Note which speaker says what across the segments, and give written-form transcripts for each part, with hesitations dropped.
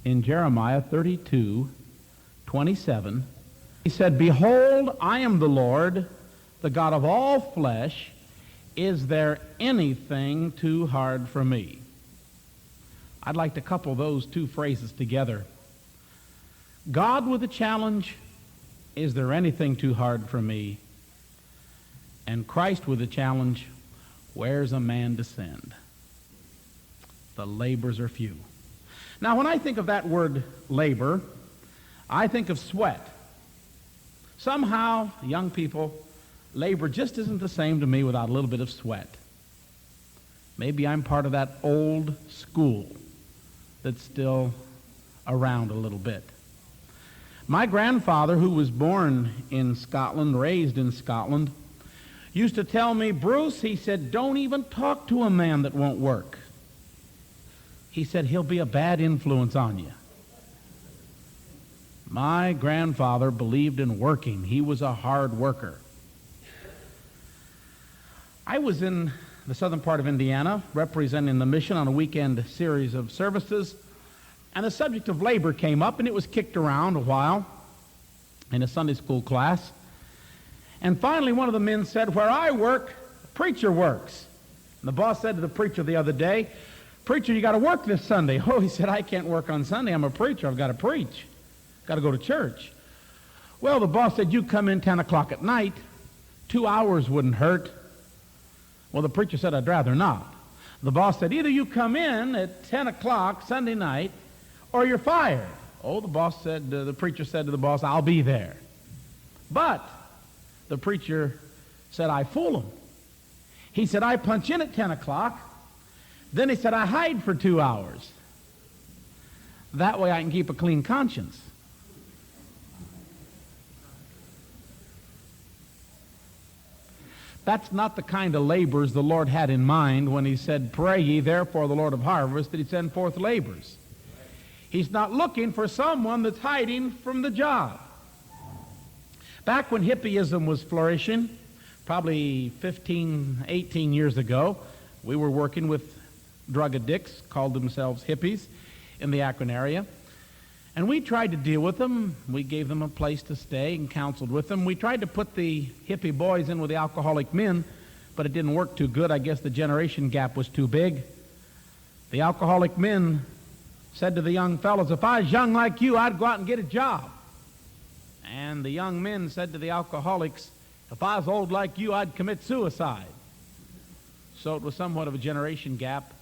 Speaker 1: in Jeremiah 32:27. He said, "Behold, I am the Lord, the God of all flesh. Is there anything too hard for me?" I'd like to couple those two phrases together. God with a challenge, "Is there anything too hard for me?" And Christ with a challenge, "Where's a man to send? The labors are few." Now, when I think of that word labor, I think of sweat. Somehow, young people, labor just isn't the same to me without a little bit of sweat. Maybe I'm part of that old school that's still around a little bit. My grandfather, who was born in Scotland, raised in Scotland, used to tell me, "Bruce," he said, "don't even talk to a man that won't work." He said, "He'll be a bad influence on you." My grandfather believed in working. He was a hard worker. I was in the southern part of Indiana representing the mission on a weekend series of services, and the subject of labor came up, and it was kicked around a while in a Sunday school class. And finally one of the men said, "Where I work, the preacher works." And the boss said to the preacher the other day, "Preacher, you got to work this Sunday." "Oh," he said, "I can't work on Sunday. I'm a preacher. I've got to preach. Got to go to church." Well, the boss said, "You come in 10 o'clock at night. 2 hours wouldn't hurt." Well, the preacher said, "I'd rather not." The boss said, "Either you come in at 10 o'clock Sunday night or you're fired." Oh, the preacher said to the boss, "I'll be there." But the preacher said, "I fool him." He said, "I punch in at 10 o'clock. Then," he said, "I hide for 2 hours. That way I can keep a clean conscience." That's not the kind of labors the Lord had in mind when he said, "Pray ye therefore the Lord of harvest that he send forth labors." He's not looking for someone that's hiding from the job. Back when hippieism was flourishing, probably 15, 18 years ago, we were working with drug addicts, called themselves hippies, in the Akron area. And we tried to deal with them. We gave them a place to stay and counseled with them. We tried to put the hippie boys in with the alcoholic men, but it didn't work too good. I guess the generation gap was too big. The alcoholic men said to the young fellows, "If I was young like you, I'd go out and get a job." And the young men said to the alcoholics, "If I was old like you, I'd commit suicide." So it was somewhat of a generation gap.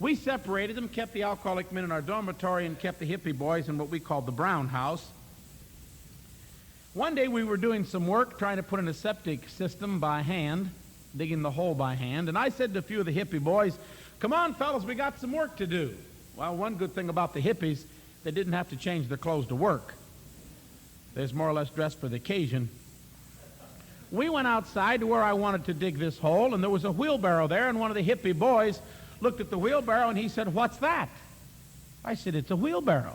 Speaker 1: We separated them, kept the alcoholic men in our dormitory, and kept the hippie boys in what we called the brown house. One day we were doing some work trying to put in a septic system by hand, digging the hole by hand, and I said to a few of the hippie boys, "Come on, fellas, we got some work to do." Well, one good thing about the hippies, they didn't have to change their clothes to work. They was more or less dressed for the occasion. We went outside to where I wanted to dig this hole, and there was a wheelbarrow there, and one of the hippie boys looked at the wheelbarrow and he said, "What's that?" I said, "It's a wheelbarrow."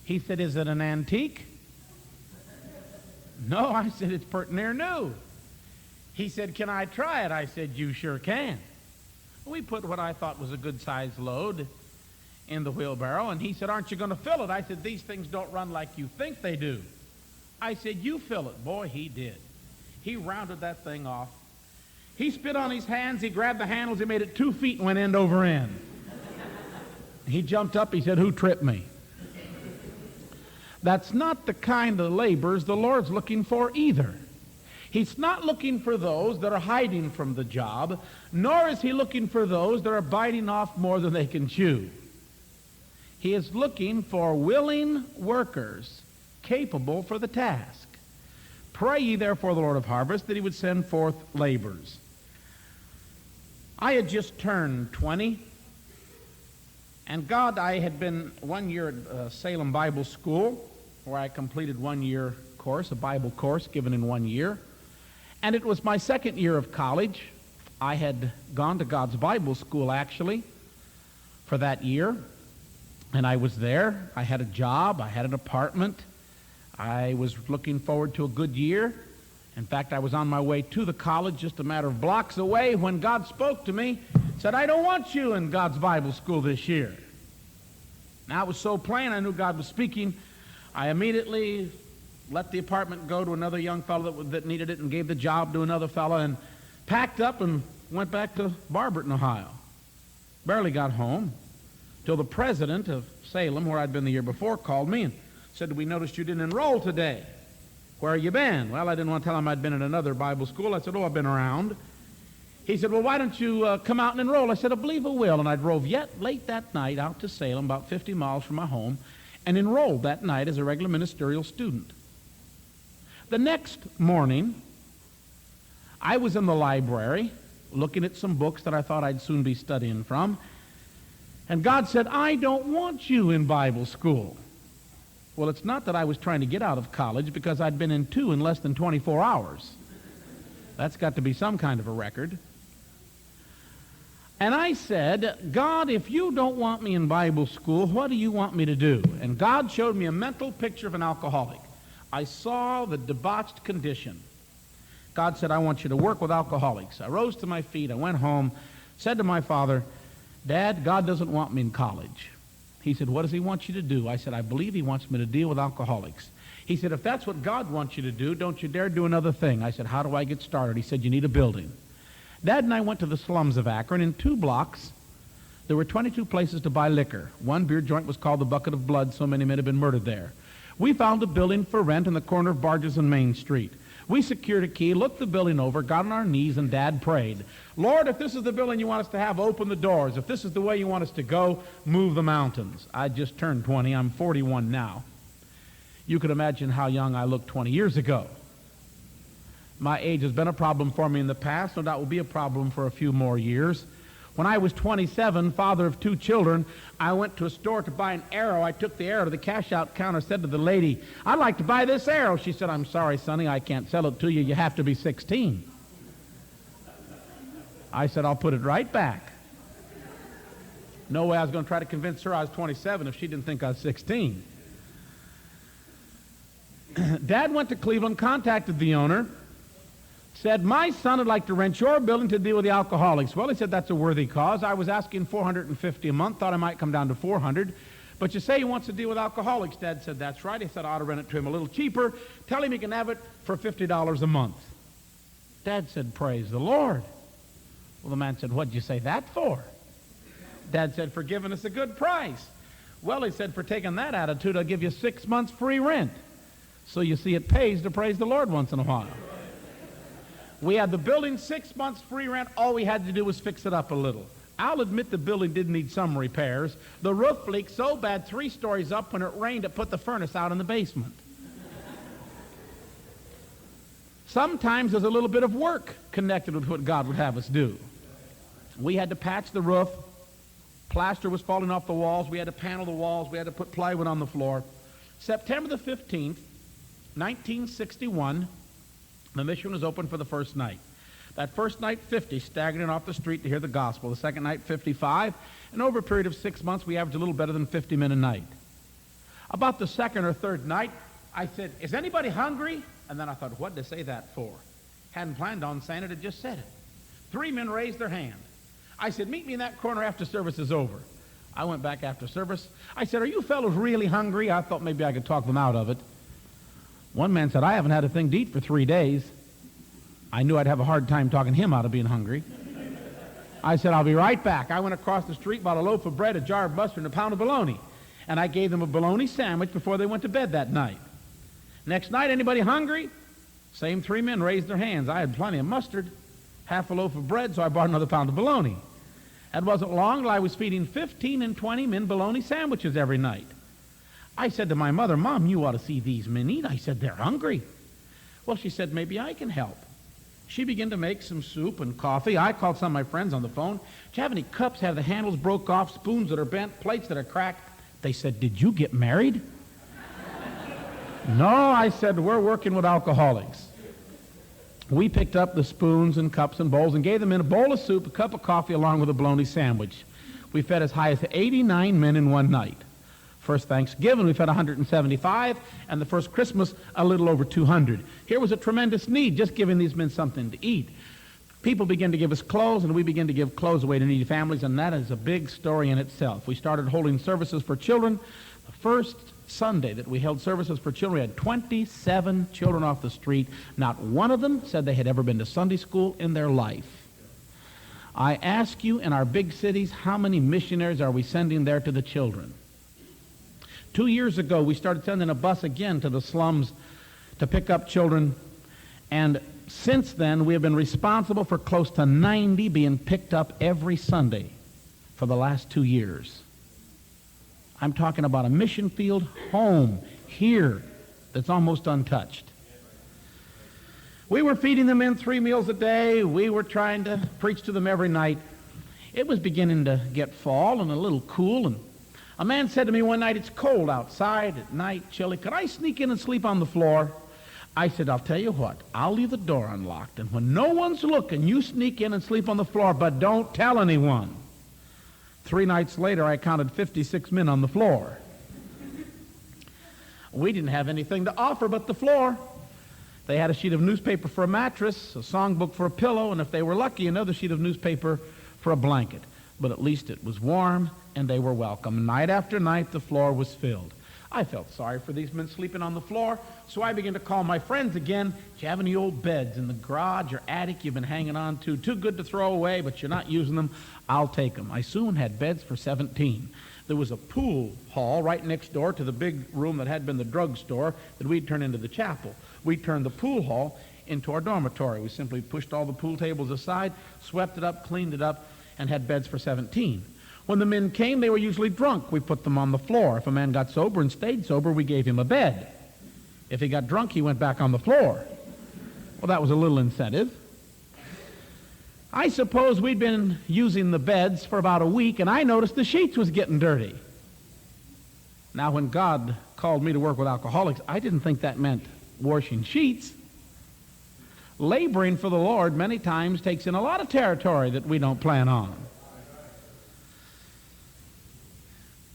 Speaker 1: He said, "Is it an antique?" "No," I said, "it's pert near new." He said, "Can I try it?" I said, "You sure can." We put what I thought was a good sized load in the wheelbarrow, and he said, "Aren't you going to fill it?" I said, "These things don't run like you think they do." I said, "You fill it." Boy, he did. He rounded that thing off. He spit on his hands, he grabbed the handles, he made it 2 feet and went end over end. He jumped up, he said, "Who tripped me?" That's not the kind of labors the Lord's looking for either. He's not looking for those that are hiding from the job, nor is he looking for those that are biting off more than they can chew. He is looking for willing workers capable for the task. Pray ye therefore the Lord of harvest that he would send forth labors. I had just turned 20, and I had been 1 year at Salem Bible School, where I completed 1 year course, a Bible course given in 1 year. And it was my second year of college. I had gone to God's Bible School, actually, for that year. And I was there. I had a job. I had an apartment. I was looking forward to a good year. In fact, I was on my way to the college, just a matter of blocks away, when God spoke to me, said, "I don't want you in God's Bible School this year." Now, it was so plain I knew God was speaking. I immediately let the apartment go to another young fellow that needed it and gave the job to another fellow and packed up and went back to Barberton, Ohio. Barely got home till the president of Salem, where I'd been the year before, called me and said, "We noticed you didn't enroll today. Where have you been?" Well, I didn't want to tell him I'd been at another Bible school. I said, "Oh, I've been around." He said, "Well, why don't you come out and enroll?" I said, "I believe I will." And I drove yet late that night out to Salem, about 50 miles from my home, and enrolled that night as a regular ministerial student. The next morning, I was in the library looking at some books that I thought I'd soon be studying from, and God said, "I don't want you in Bible school." Well, it's not that I was trying to get out of college, because I'd been in 2 in less than 24 hours. That's got to be some kind of a record. And I said, "God, if you don't want me in Bible school, what do you want me to do?" And God showed me a mental picture of an alcoholic. I saw the debauched condition. God said, "I want you to work with alcoholics." I rose to my feet. I went home, said to my father, "Dad, God doesn't want me in college." He said, "What does he want you to do?" I said, "I believe he wants me to deal with alcoholics." He said, "If that's what God wants you to do, don't you dare do another thing." I said, "How do I get started?" He said, "You need a building." Dad and I went to the slums of Akron. In 2 blocks, there were 22 places to buy liquor. One beer joint was called the Bucket of Blood. So many men had been murdered there. We found a building for rent in the corner of Barges and Main Street. We secured a key, looked the building over, got on our knees, and Dad prayed, "Lord, if this is the building you want us to have, open the doors. If this is the way you want us to go, move the mountains." I just turned 20. I'm 41 now. You could imagine how young I looked 20 years ago. My age has been a problem for me in the past. No doubt will be a problem for a few more years. When I was 27, father of 2 children, I went to a store to buy an arrow. I took the arrow to the cash-out counter, said to the lady, "I'd like to buy this arrow." She said, "I'm sorry, sonny, I can't sell it to you. You have to be 16. I said, "I'll put it right back." No way I was going to try to convince her I was 27 if she didn't think I was 16. Dad went to Cleveland, contacted the owner, said, "My son would like to rent your building to deal with the alcoholics." Well, he said, "That's a worthy cause." I was asking $450 a month, thought I might come down to $400. "But you say he wants to deal with alcoholics." Dad said, "That's right." He said, "I ought to rent it to him a little cheaper. Tell him he can have it for $50 a month." Dad said, "Praise the Lord." Well, the man said, "What'd you say that for?" Dad said, "For giving us a good price." Well, he said, "For taking that attitude, I'll give you 6 months free rent." So you see, it pays to praise the Lord once in a while. We had the building, 6 months free rent. All we had to do was fix it up a little. I'll admit the building did need some repairs. The roof leaked so bad, 3 stories up, when it rained, it put the furnace out in the basement. Sometimes there's a little bit of work connected with what God would have us do. We had to patch the roof. Plaster was falling off the walls. We had to panel the walls. We had to put plywood on the floor. September the 15th, 1961, the mission was open for the first night. That first night, 50 staggered in off the street to hear the gospel. The second night, 55. And over a period of 6 months, we averaged a little better than 50 men a night. About the second or third night, I said, "Is anybody hungry?" And then I thought, what did I say that for? Hadn't planned on saying it, I just said it. 3 men raised their hand. I said, "Meet me in that corner after service is over." I went back after service. I said, "Are you fellows really hungry?" I thought maybe I could talk them out of it. One man said, "I haven't had a thing to eat for 3 days." I knew I'd have a hard time talking him out of being hungry. I said, "I'll be right back." I went across the street, bought a loaf of bread, a jar of mustard, and a pound of bologna. And I gave them a bologna sandwich before they went to bed that night. Next night, anybody hungry? Same 3 men raised their hands. I had plenty of mustard, half a loaf of bread, so I bought another pound of bologna. It wasn't long till I was feeding 15 and 20 men bologna sandwiches every night. I said to my mother, "Mom, you ought to see these men eat." I said, "They're hungry." Well, she said, "Maybe I can help." She began to make some soup and coffee. I called some of my friends on the phone. "Do you have any cups? Have the handles broke off, spoons that are bent, plates that are cracked?" They said, "Did you get married?" "No," I said, "we're working with alcoholics." We picked up the spoons and cups and bowls and gave them in a bowl of soup, a cup of coffee, along with a bologna sandwich. We fed as high as 89 men in one night. First Thanksgiving, we fed 175, and the first Christmas, a little over 200. Here was a tremendous need, just giving these men something to eat. people begin to give us clothes, and we begin to give clothes away to needy families, and that is a big story in itself. We started holding services for children. The first Sunday that we held services for children, we had 27 children off the street. Not one of them said they had ever been to Sunday school in their life. I ask you, in our big cities, how many missionaries are we sending there to the children? 2 years ago, we started sending a bus again to the slums to pick up children, and since then, we have been responsible for close to 90 being picked up every Sunday for the last 2 years. I'm talking about a mission field home here that's almost untouched. We were feeding them in 3 meals a day. We were trying to preach to them every night. It was beginning to get fall and a little cool, and a man said to me one night, "It's cold outside at night, chilly. Could I sneak in and sleep on the floor?" I said, "I'll tell you what, I'll leave the door unlocked, and when no one's looking, you sneak in and sleep on the floor, but don't tell anyone." 3 nights later, I counted 56 men on the floor. We didn't have anything to offer but the floor. They had a sheet of newspaper for a mattress, a songbook for a pillow, and if they were lucky, another sheet of newspaper for a blanket. But at least it was warm, and they were welcome. Night after night, the floor was filled. I felt sorry for these men sleeping on the floor, so I began to call my friends again. "Do you have any old beds in the garage or attic you've been hanging on to? Too good to throw away, but you're not using them? I'll take them." I soon had beds for 17. There was a pool hall right next door to the big room that had been the drugstore that we'd turned into the chapel. We turned the pool hall into our dormitory. We simply pushed all the pool tables aside, swept it up, cleaned it up, and had beds for 17. When the men came, they were usually drunk. We put them on the floor. If a man got sober and stayed sober, we gave him a bed. If he got drunk, he went back on the floor. Well, that was a little incentive. I suppose we'd been using the beds for about a week, and I noticed the sheets was getting dirty. Now, when God called me to work with alcoholics, I didn't think that meant washing sheets. Laboring for the Lord many times takes in a lot of territory that we don't plan on.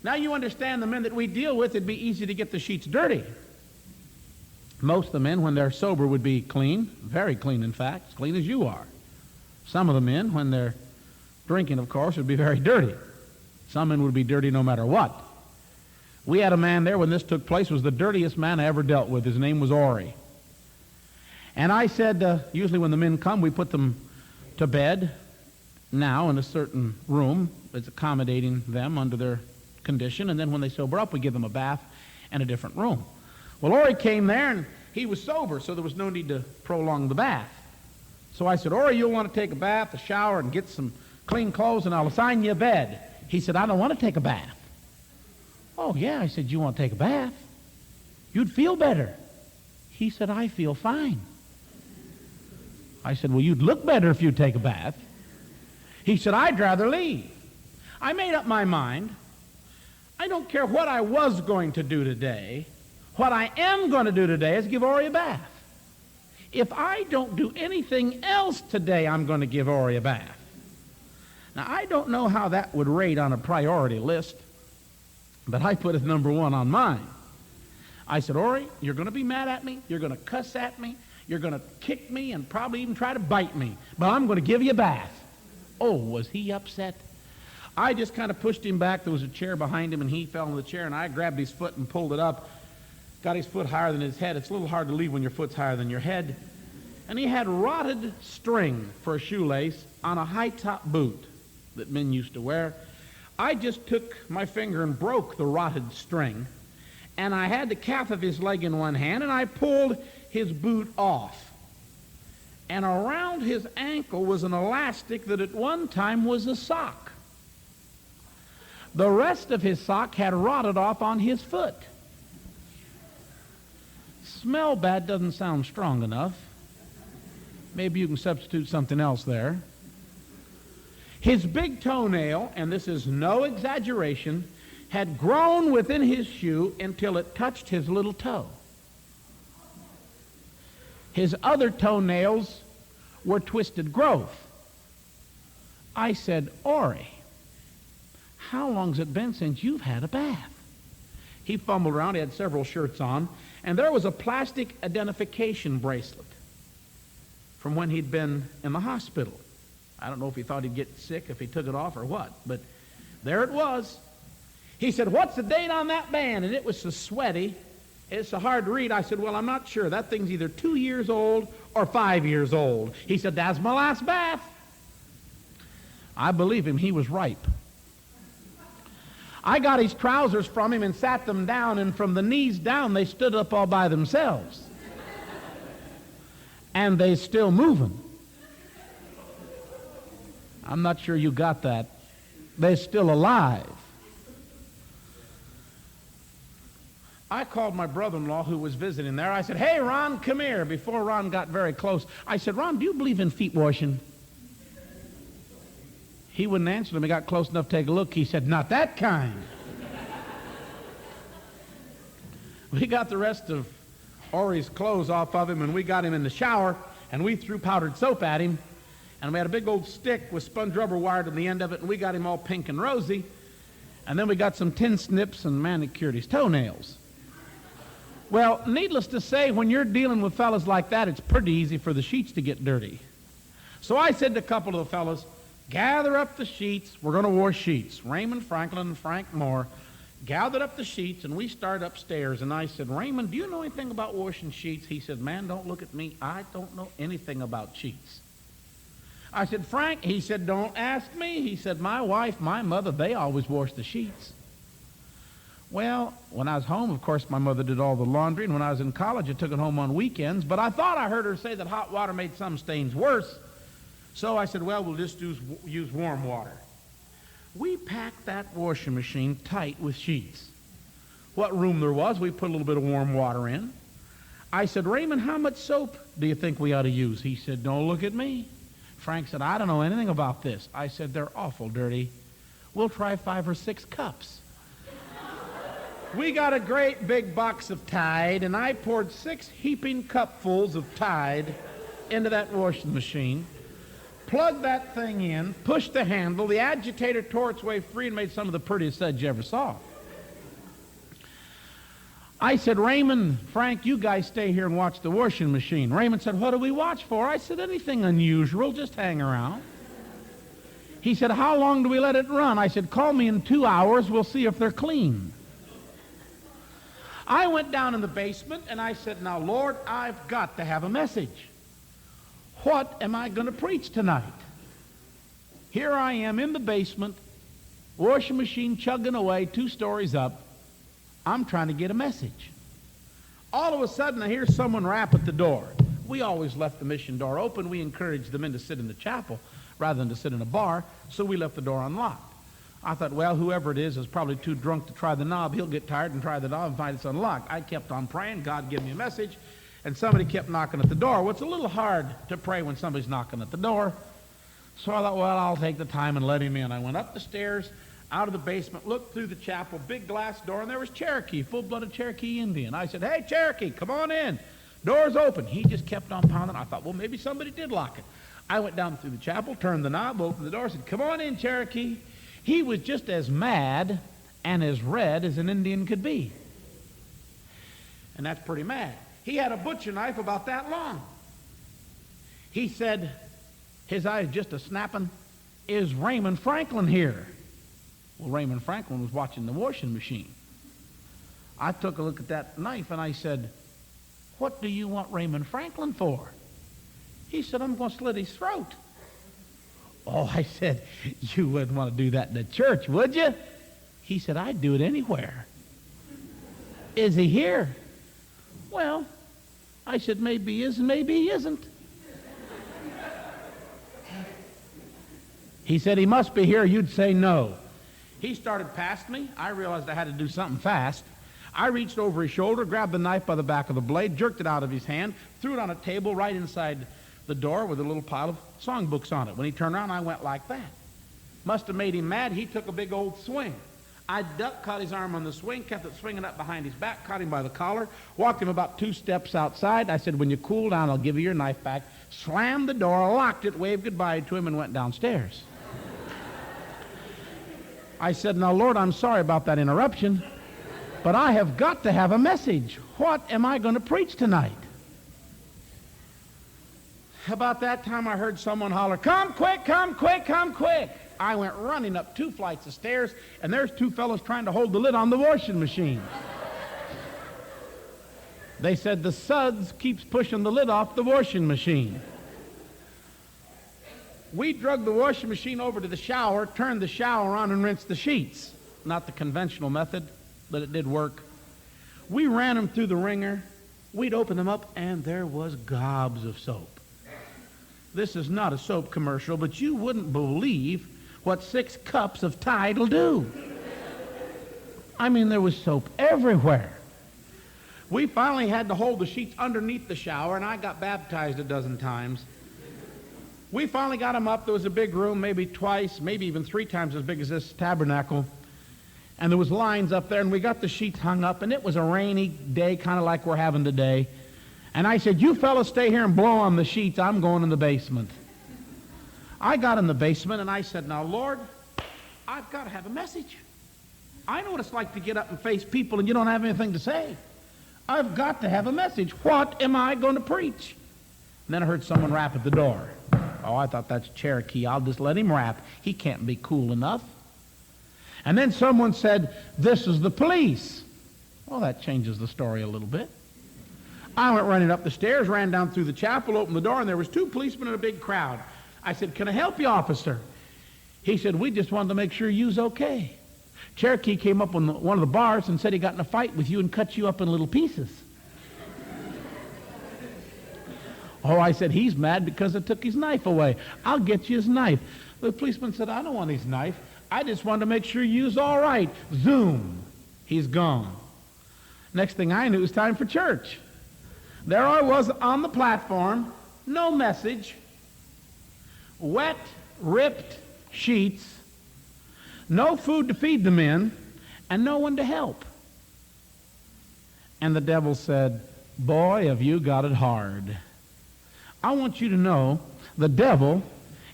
Speaker 1: Now you understand the men that we deal with, it'd be easy to get the sheets dirty. Most of the men, when they're sober, would be clean, very clean, in fact, as clean as you are. Some of the men, when they're drinking, of course, would be very dirty. Some men would be dirty no matter what. We had a man there when this took place, was the dirtiest man I ever dealt with. His name was Ori. And I said, usually when the men come, we put them to bed now in a certain room that's accommodating them under their condition, and then when they sober up, we give them a bath and a different room. Well, Ori came there, and he was sober, so there was no need to prolong the bath. So I said, "Ori, you'll want to take a bath, a shower, and get some clean clothes, and I'll assign you a bed." He said, "I don't want to take a bath." "Oh, yeah." I said, "You want to take a bath? You'd feel better." He said, "I feel fine." I said, "Well, you'd look better if you'd take a bath." He said, "I'd rather leave." I made up my mind. I don't care what I was going to do today. What I am going to do today is give Ori a bath. If I don't do anything else today, I'm going to give Ori a bath. Now, I don't know how that would rate on a priority list, but I put it number 1 on mine. I said, "Ori, you're going to be mad at me. You're going to cuss at me. You're going to kick me and probably even try to bite me, but I'm going to give you a bath." Oh, was he upset? I just kind of pushed him back. There was a chair behind him, and he fell in the chair, and I grabbed his foot and pulled it up, got his foot higher than his head. It's a little hard to leave when your foot's higher than your head. And he had rotted string for a shoelace on a high-top boot that men used to wear. I just took my finger and broke the rotted string, and I had the calf of his leg in one hand, and I pulled his boot off. And around his ankle was an elastic that at one time was a sock. The rest of his sock had rotted off on his foot. Smell bad doesn't sound strong enough. Maybe you can substitute something else there. His big toenail, and this is no exaggeration, had grown within his shoe until it touched his little toe. His other toenails were twisted growth. I said, "Ori, how long's it been since you've had a bath?" He fumbled around. He had several shirts on, and there was a plastic identification bracelet from when he'd been in the hospital. I don't know if he thought he'd get sick if he took it off or what, but there it was. He said, "What's the date on that band?" And it was so sweaty, it's so hard to read. I said, "Well, I'm not sure. That thing's either 2 years old or 5 years old." He said, "That's my last bath." I believe him. He was ripe. I got his trousers from him and sat them down, and from the knees down, they stood up all by themselves. And they're still moving. I'm not sure you got that. They're still alive. I called my brother-in-law who was visiting there. I said, "Hey, Ron, come here." Before Ron got very close, I said, "Ron, do you believe in feet washing?" He wouldn't answer him. He got close enough to take a look. He said, "Not that kind." We got the rest of Ori's clothes off of him, and we got him in the shower, and we threw powdered soap at him, and we had a big old stick with sponge rubber wired on the end of it, and we got him all pink and rosy, and then we got some tin snips and manicured his toenails. Well, needless to say, when you're dealing with fellas like that, it's pretty easy for the sheets to get dirty. So I said to a couple of the fellas, "Gather up the sheets. We're going to wash sheets." Raymond Franklin and Frank Moore gathered up the sheets, and we started upstairs. And I said, "Raymond, do you know anything about washing sheets?" He said, "Man, don't look at me. I don't know anything about sheets." I said, "Frank," he said, "don't ask me." He said, "My wife, my mother, they always wash the sheets." Well, when I was home, of course, my mother did all the laundry, and when I was in college, I took it home on weekends. But I thought I heard her say that hot water made some stains worse. So I said, "Well, we'll just use warm water." We packed that washing machine tight with sheets. What room there was, we put a little bit of warm water in. I said, "Raymond, how much soap do you think we ought to use?" He said, "Don't look at me." Frank said, "I don't know anything about this." I said, "They're awful dirty. We'll try 5 or 6 cups." We got a great big box of Tide, and I poured 6 heaping cupfuls of Tide into that washing machine. Plugged that thing in, pushed the handle, the agitator tore its way free and made some of the prettiest suds you ever saw. I said, "Raymond, Frank, you guys stay here and watch the washing machine." Raymond said, "What do we watch for?" I said, "Anything unusual, just hang around." He said, "How long do we let it run?" I said, "Call me in 2 hours, we'll see if they're clean." I went down in the basement and I said, "Now, Lord, I've got to have a message. What am I going to preach tonight?" Here I am in the basement, washing machine chugging away 2 stories up. I'm trying to get a message. All of a sudden, I hear someone rap at the door. We always left the mission door open. We encouraged the men to sit in the chapel rather than to sit in a bar, so we left the door unlocked. I thought, well, whoever it is probably too drunk to try the knob. He'll get tired and try the knob and find it's unlocked. I kept on praying. God gave me a message. And somebody kept knocking at the door. Well, it's a little hard to pray when somebody's knocking at the door. So I thought, well, I'll take the time and let him in. I went up the stairs, out of the basement, looked through the chapel, big glass door, and there was Cherokee, full-blooded Cherokee Indian. I said, "Hey, Cherokee, come on in. Door's open." He just kept on pounding. I thought, well, maybe somebody did lock it. I went down through the chapel, turned the knob, opened the door, said, "Come on in, Cherokee." He was just as mad and as red as an Indian could be. And that's pretty mad. He had a butcher knife about that long. He said, his eyes just a-snapping, "Is Raymond Franklin here?" Well, Raymond Franklin was watching the washing machine. I took a look at that knife and I said, "What do you want Raymond Franklin for?" He said, "I'm going to slit his throat." Oh, I said, "You wouldn't want to do that in the church, would you?" He said, "I'd do it anywhere." "Is he here?" Well, I said, maybe he is and maybe he isn't. He said, "He must be here." You'd say no. He started past me. I realized I had to do something fast. I reached over his shoulder, grabbed the knife by the back of the blade, jerked it out of his hand, threw it on a table right inside the door with a little pile of songbooks on it. When he turned around, I went like that. Must have made him mad. He took a big old swing. I ducked, caught his arm on the swing, kept it swinging up behind his back, caught him by the collar, walked him about 2 steps outside. I said, "When you cool down, I'll give you your knife back." Slammed the door, locked it, waved goodbye to him, and went downstairs. I said, "Now, Lord, I'm sorry about that interruption, but I have got to have a message. What am I going to preach tonight?" About that time, I heard someone holler, "Come quick, come quick, come quick." I went running up 2 flights of stairs, and there's 2 fellows trying to hold the lid on the washing machine. They said the suds keeps pushing the lid off the washing machine. We drug the washing machine over to the shower, turned the shower on, and rinsed the sheets. Not the conventional method, but it did work. We ran them through the wringer. We'd open them up, and there was gobs of soap. This is not a soap commercial, but you wouldn't believe what 6 cups of Tide will do. I mean, there was soap everywhere. We finally had to hold the sheets underneath the shower, and I got baptized a dozen times. We finally got them up. There was a big room, maybe twice, maybe even 3 times as big as this tabernacle. And there was lines up there, and we got the sheets hung up, and it was a rainy day, kind of like we're having today. And I said, "You fellas stay here and blow on the sheets. I'm going in the basement." I got in the basement, and I said, "Now, Lord, I've got to have a message. I know what it's like to get up and face people, and you don't have anything to say. I've got to have a message. What am I going to preach?" And then I heard someone rap at the door. Oh, I thought, that's Cherokee. I'll just let him rap. He can't be cool enough. And then someone said, "This is the police." Well, that changes the story a little bit. I went running up the stairs, ran down through the chapel, opened the door, and there was 2 policemen in a big crowd. I said, "Can I help you, officer?" He said, "We just wanted to make sure you's okay. Cherokee came up on one of the bars and said he got in a fight with you and cut you up in little pieces." Oh, I said, "He's mad because I took his knife away. I'll get you his knife." The policeman said, "I don't want his knife. I just wanted to make sure you's all right." Zoom. He's gone. Next thing I knew, it was time for church. There I was on the platform, no message, wet, ripped sheets, no food to feed the men, and no one to help. And the devil said, "Boy, have you got it hard." I want you to know the devil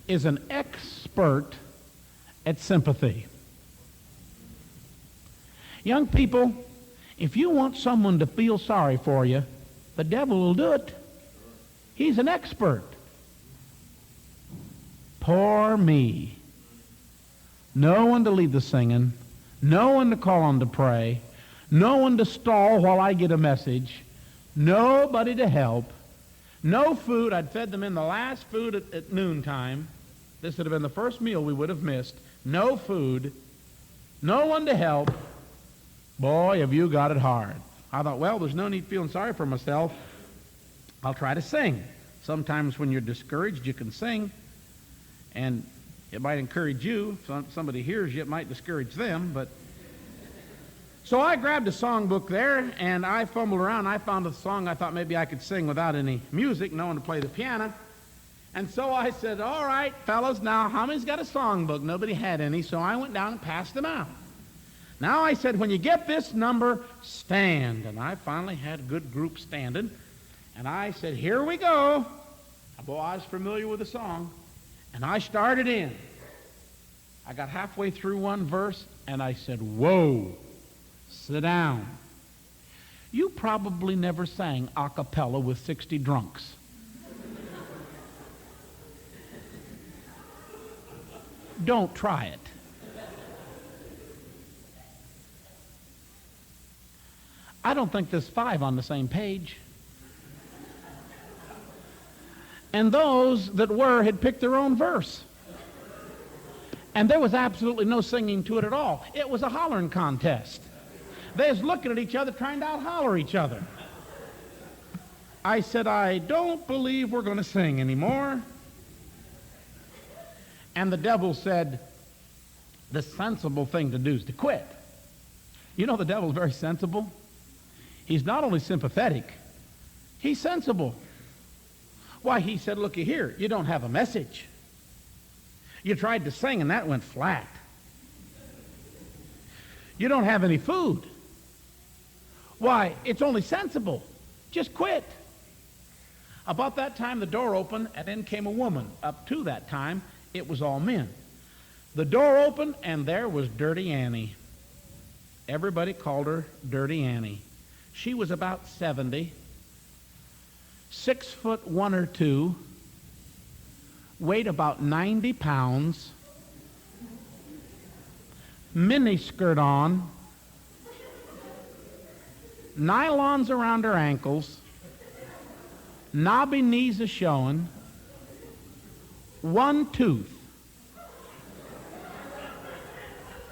Speaker 1: is an expert at sympathy. Young people, if you want someone to feel sorry for you, the devil will do it. He's an expert. Poor me. No one to lead the singing, no one to call on to pray, no one to stall while I get a message, nobody to help, no food. I'd fed them in the last food at noontime. This would have been the first meal we would have missed. No food, no one to help. Boy, have you got it hard. I thought, well, there's no need feeling sorry for myself. I'll try to sing. Sometimes when you're discouraged, you can sing, and it might encourage you. If somebody hears you, it might discourage them. But so I grabbed a songbook there, and I fumbled around. I found a song I thought maybe I could sing without any music, no one to play the piano. And so I said, "All right, fellas, now how many's got a songbook?" Nobody had any, so I went down and passed them out. Now I said, "When you get this number, stand." And I finally had a good group standing. And I said, "Here we go." Boy, I was familiar with the song. And I started in. I got halfway through one verse, and I said, "Whoa, sit down." You probably never sang a cappella with 60 drunks. Don't try it. I don't think there's 5 on the same page. And those that were had picked their own verse. And there was absolutely no singing to it at all. It was a hollering contest. They was looking at each other, trying to out-holler each other. I said, "I don't believe we're going to sing anymore." And the devil said, "The sensible thing to do is to quit." You know, the devil's very sensible. He's not only sympathetic, he's sensible. Why, he said, "Looky here, you don't have a message. You tried to sing and that went flat. You don't have any food. Why, it's only sensible. Just quit." About that time, the door opened, and in came a woman. Up to that time, it was all men. The door opened, and there was Dirty Annie. Everybody called her Dirty Annie. She was about 70, 6'1" or 2", weighed about 90 pounds, miniskirt on, nylons around her ankles, knobby knees a showing, one tooth,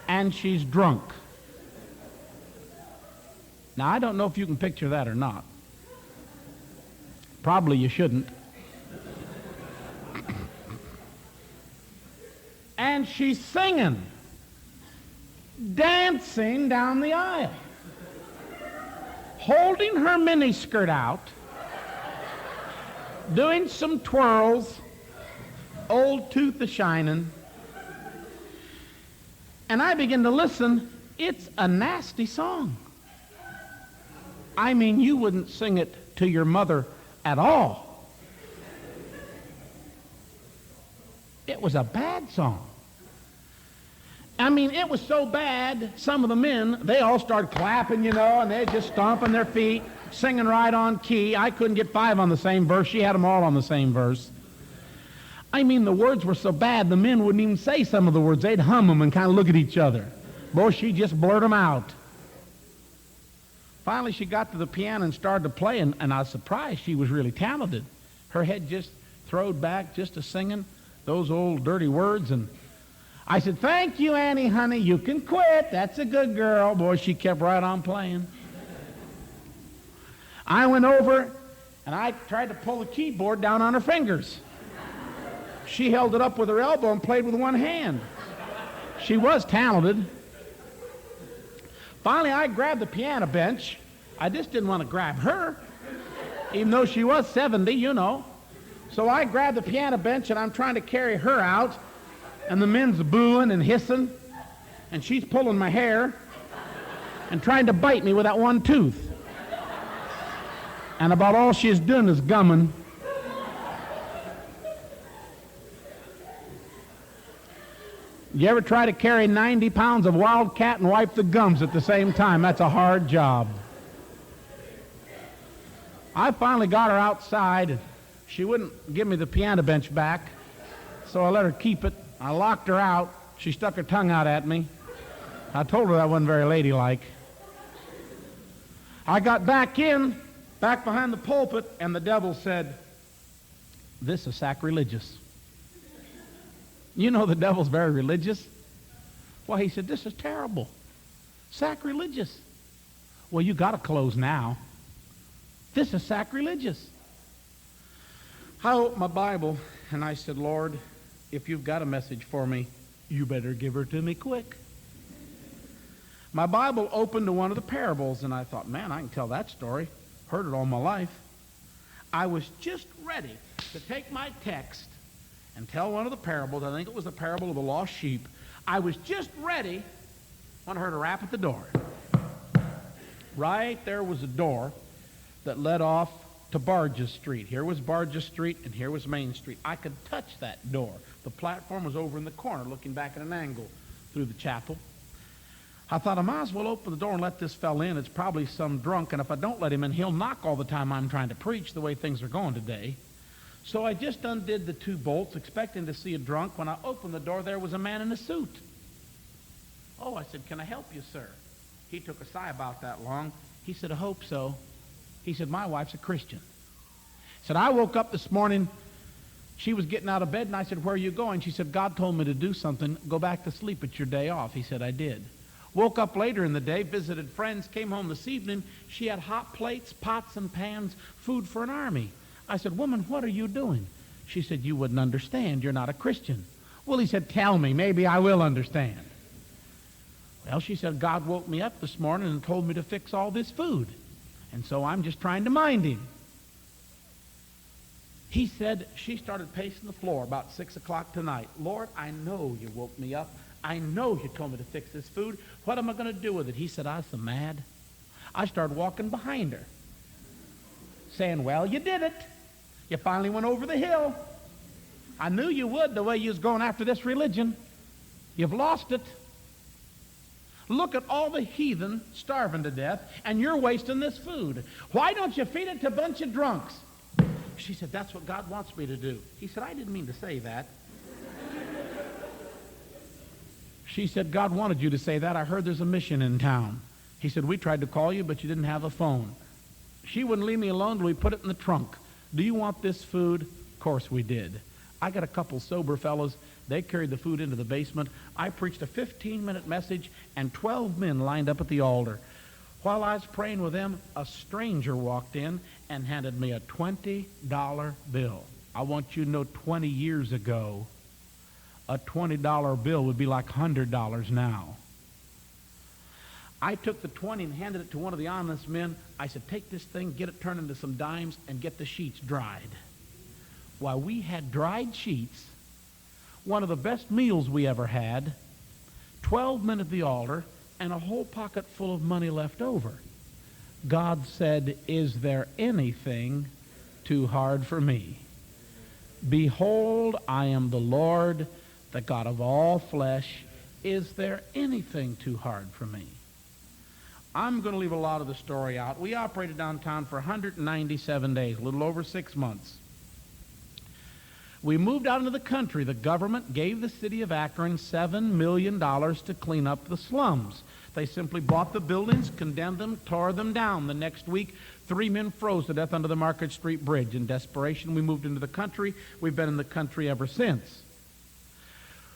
Speaker 1: and she's drunk. Now, I don't know if you can picture that or not. Probably you shouldn't. And she's singing, dancing down the aisle, holding her miniskirt out, doing some twirls, old tooth a-shining. And I begin to listen. It's a nasty song. I mean, you wouldn't sing it to your mother at all. It was a bad song. I mean, it was so bad, some of the men, they all started clapping, you know, and they're just stomping their feet, singing right on key. I couldn't get 5 on the same verse. She had them all on the same verse. I mean, the words were so bad, the men wouldn't even say some of the words. They'd hum them and kind of look at each other. Boy, she just blurted them out. Finally, she got to the piano and started to play, and I was surprised. She was really talented. Her head just throwed back just to singing those old dirty words, and I said, "Thank you, Annie, honey. You can quit. That's a good girl." Boy, she kept right on playing. I went over, and I tried to pull the keyboard down on her fingers. She held it up with her elbow and played with one hand. She was talented. Finally, I grabbed the piano bench. I just didn't want to grab her, even though she was 70, you know. So I grabbed the piano bench, and I'm trying to carry her out, and the men's booing and hissing, and she's pulling my hair and trying to bite me with that one tooth. And about all she's doing is gumming. You ever try to carry 90 pounds of Wildcat and wipe the gums at the same time? That's a hard job. I finally got her outside. She wouldn't give me the piano bench back, so I let her keep it. I locked her out. She stuck her tongue out at me. I told her that wasn't very ladylike. I got back behind the pulpit, and the devil said, "This is sacrilegious." You know the devil's very religious. Well, he said, "This is terrible. Sacrilegious." Well, you got to close now. This is sacrilegious. I opened my Bible, and I said, "Lord, if you've got a message for me, you better give her to me quick." My Bible opened to one of the parables, and I thought, man, I can tell that story. Heard it all my life. I was just ready to take my text and tell one of the parables. I think it was the parable of the lost sheep. I was just ready when I heard a rap at the door. Right there was a door that led off to Barges Street. Here was Barges Street, and here was Main Street. I could touch that door. The platform was over in the corner, looking back at an angle through the chapel. I thought, I might as well open the door and let this fella in. It's probably some drunk, and if I don't let him in, he'll knock all the time I'm trying to preach, the way things are going today. So I just undid the 2 bolts, expecting to see a drunk. When I opened the door, there was a man in a suit. "Oh," I said, "can I help you, sir?" He took a sigh about that long. He said, "I hope so." He said, "My wife's a Christian." He said, "I woke up this morning. She was getting out of bed, and I said, 'Where are you going?' She said, 'God told me to do something. Go back to sleep. It's your day off.' He said, 'I did.' Woke up later in the day, visited friends, came home this evening. She had hot plates, pots and pans, food for an army." I said, "Woman, what are you doing?" She said, "You wouldn't understand. You're not a Christian." Well, he said, "Tell me. Maybe I will understand." Well, she said, "God woke me up this morning and told me to fix all this food. And so I'm just trying to mind him." He said, she started pacing the floor about 6 o'clock tonight. "Lord, I know you woke me up. I know you told me to fix this food. What am I going to do with it?" He said, "I was so mad. I started walking behind her, saying, 'Well, you did it. You finally went over the hill. I knew you would, the way you was going after this religion. You've lost it. Look at all the heathen starving to death, and you're wasting this food. Why don't you feed it to a bunch of drunks? She said, that's what God wants me to do. He said, I didn't mean to say that. She said, God wanted you to say that. I heard there's a mission in town. He said, we tried to call you, but you didn't have a phone. She wouldn't leave me alone till we put it in the trunk. Do you want this food? Of course we did. I got a couple sober fellows. They carried the food into the basement. I preached a 15-minute message, and 12 men lined up at the altar. While I was praying with them, a stranger walked in and handed me a $20 bill. I want you to know 20 years ago, a $20 bill would be like $100 now. I took the 20 and handed it to one of the honest men. I said, take this thing, get it turned into some dimes, and get the sheets dried. Why, we had dried sheets, one of the best meals we ever had, 12 men at the altar, and a whole pocket full of money left over. God said, is there anything too hard for me? Behold, I am the Lord, the God of all flesh. Is there anything too hard for me? I'm going to leave a lot of the story out. We operated downtown for 197 days, a little over 6 months. We moved out into the country. The government gave the city of Akron $7 million to clean up the slums. They simply bought the buildings, condemned them, tore them down. The next week, 3 men froze to death under the Market Street Bridge. In desperation, we moved into the country. We've been in the country ever since.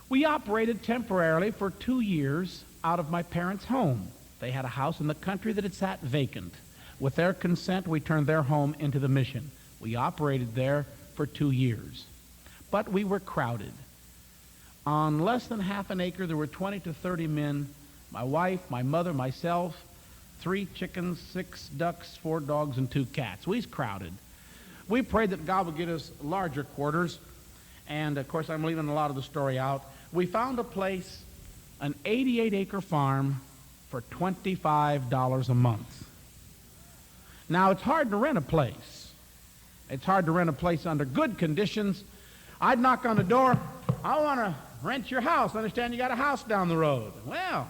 Speaker 1: We operated temporarily for 2 years out of my parents' home. They had a house in the country that had sat vacant. With their consent, we turned their home into the mission. We operated there for 2 years. But we were crowded. On less than half an acre, there were 20 to 30 men, my wife, my mother, myself, 3 chickens, 6 ducks, 4 dogs, and 2 cats. We was crowded. We prayed that God would get us larger quarters, and of course I'm leaving a lot of the story out. We found a place, an 88-acre farm, for $25 a month. Now, it's hard to rent a place. It's hard to rent a place under good conditions. I'd knock on the door. I want to rent your house. Understand you got a house down the road. Well,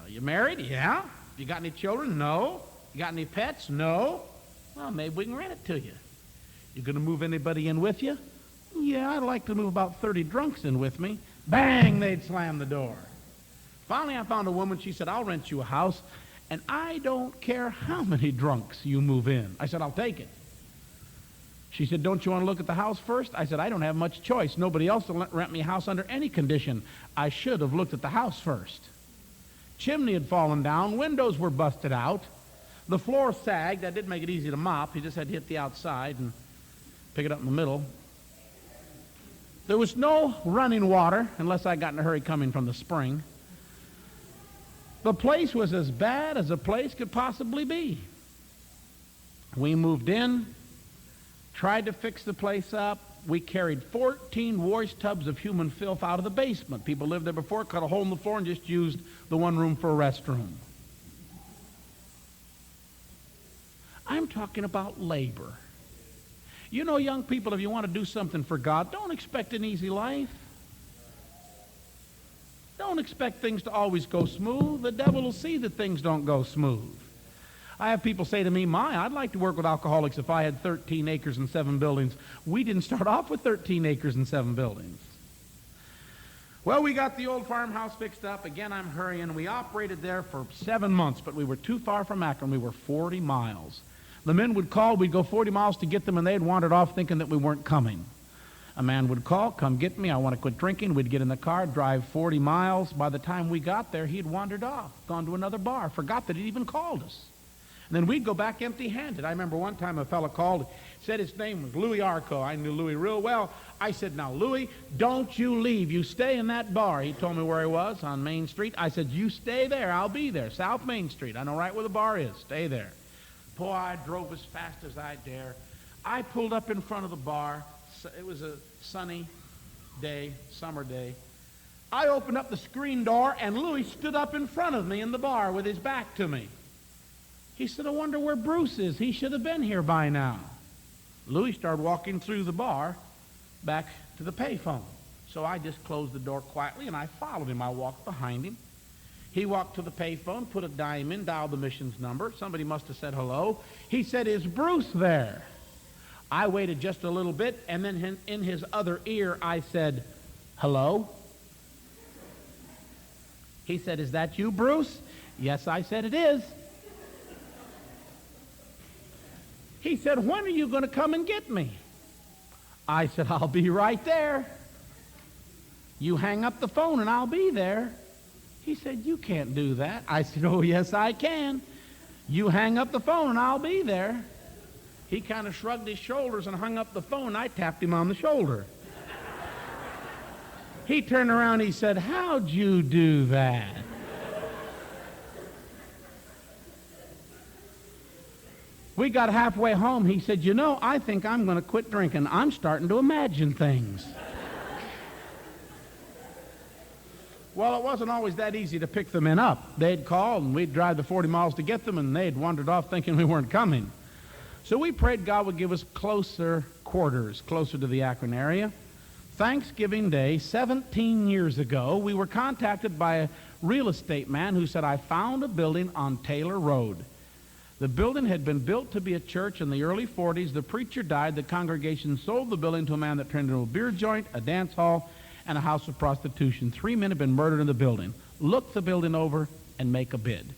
Speaker 1: you married? Yeah. You got any children? No. You got any pets? No. Well, maybe we can rent it to you. You going to move anybody in with you? Yeah, I'd like to move about 30 drunks in with me. Bang, they'd slam the door. Finally, I found a woman. She said, I'll rent you a house, and I don't care how many drunks you move in. I said, I'll take it. She said, don't you want to look at the house first? I said, I don't have much choice. Nobody else will rent me a house under any condition. I should have looked at the house first. Chimney had fallen down. Windows were busted out. The floor sagged. That didn't make it easy to mop. You just had to hit the outside and pick it up in the middle. There was no running water, unless I got in a hurry coming from the spring. The place was as bad as a place could possibly be. We moved in, tried to fix the place up. We carried 14 wash tubs of human filth out of the basement. People lived there before, cut a hole in the floor, and just used the one room for a restroom. I'm talking about labor. You know, young people, if you want to do something for God, don't expect an easy life. Don't expect things to always go smooth. The devil will see that things don't go smooth. I have people say to me, I'd like to work with alcoholics if I had 13 acres and 7 buildings. We didn't start off with 13 acres and 7 buildings. Well, we got the old farmhouse fixed up. Again, I'm hurrying. We operated there for 7 months, but we were too far from Akron. We were 40 miles. The men would call. We'd go 40 miles to get them, and they'd wandered off thinking that we weren't coming. A man would call, come get me, I want to quit drinking. We'd get in the car, drive 40 miles. By the time we got there, he'd wandered off, gone to another bar, forgot that he'd even called us. And then we'd go back empty-handed. I remember one time a fellow called, said his name was Louis Arco. I knew Louis real well. I said, now, Louis, don't you leave. You stay in that bar. He told me where he was, on Main Street. I said, you stay there. I'll be there, South Main Street. I know right where the bar is. Stay there. Boy, I drove as fast as I dare. I pulled up in front of the bar. It was a sunny day, summer day. I opened up the screen door, and Louis stood up in front of me in the bar with his back to me. He said, I wonder where Bruce is. He should have been here by now. Louis started walking through the bar back to the payphone. So I just closed the door quietly, and I followed him. I walked behind him. He walked to the payphone, put a dime in, dialed the missions number. Somebody must have said hello. He said, "Is Bruce there?" I waited just a little bit, and then in his other ear, I said, "Hello?" He said, "Is that you, Bruce?" Yes, I said, "It is." He said, "When are you going to come and get me?" I said, "I'll be right there. You hang up the phone and I'll be there." He said, "You can't do that." I said, "Oh, yes, I can. You hang up the phone and I'll be there." He kind of shrugged his shoulders and hung up the phone. I tapped him on the shoulder. He turned around and he said, "How'd you do that?" We got halfway home. He said, "You know, I think I'm going to quit drinking. I'm starting to imagine things." Well, it wasn't always that easy to pick the men up. They'd call, and we'd drive the 40 miles to get them, and they'd wandered off thinking we weren't coming. So we prayed God would give us closer quarters, closer to the Akron area. Thanksgiving Day, 17 years ago, we were contacted by a real estate man who said, "I found a building on Taylor Road." The building had been built to be a church in the early 40s. The preacher died. The congregation sold the building to a man that turned into a beer joint, a dance hall, and a house of prostitution. 3 men had been murdered in the building. Look the building over and make a bid.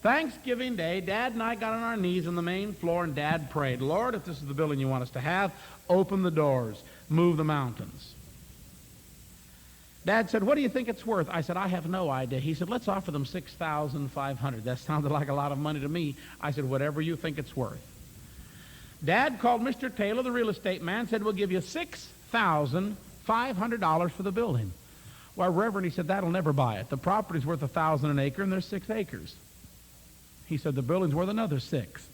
Speaker 1: Thanksgiving Day, Dad and I got on our knees on the main floor, and Dad prayed, "Lord, if this is the building you want us to have, open the doors, move the mountains." Dad said, "What do you think it's worth?" I said, "I have no idea." He said, "Let's offer them $6,500. That sounded like a lot of money to me. I said, "Whatever you think it's worth." Dad called Mr. Taylor, the real estate man, said, "We'll give you $6,500 for the building." "Well, Reverend," he said, "that'll never buy it. The property's worth $1,000 an acre, and there's 6 acres. He said, "The building's worth another 6.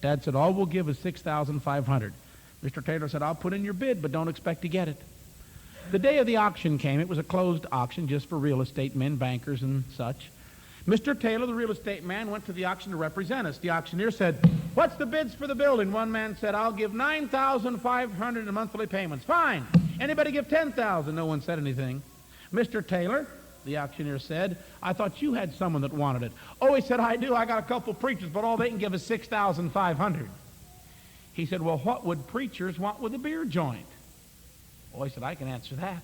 Speaker 1: Dad said, "All we'll give is $6,500. Mr. Taylor said, "I'll put in your bid, but don't expect to get it." The day of the auction came. It was a closed auction just for real estate men, bankers, and such. Mr. Taylor, the real estate man, went to the auction to represent us. The auctioneer said, "What's the bids for the building?" One man said, "I'll give $9,500 in monthly payments." "Fine. Anybody give $10,000? No one said anything. "Mr. Taylor," the auctioneer said, "I thought you had someone that wanted it." "Oh," he said, "I do. I got a couple preachers, but all they can give is $6,500. He said, "Well, what would preachers want with a beer joint?" Oh, he said, "I can answer that.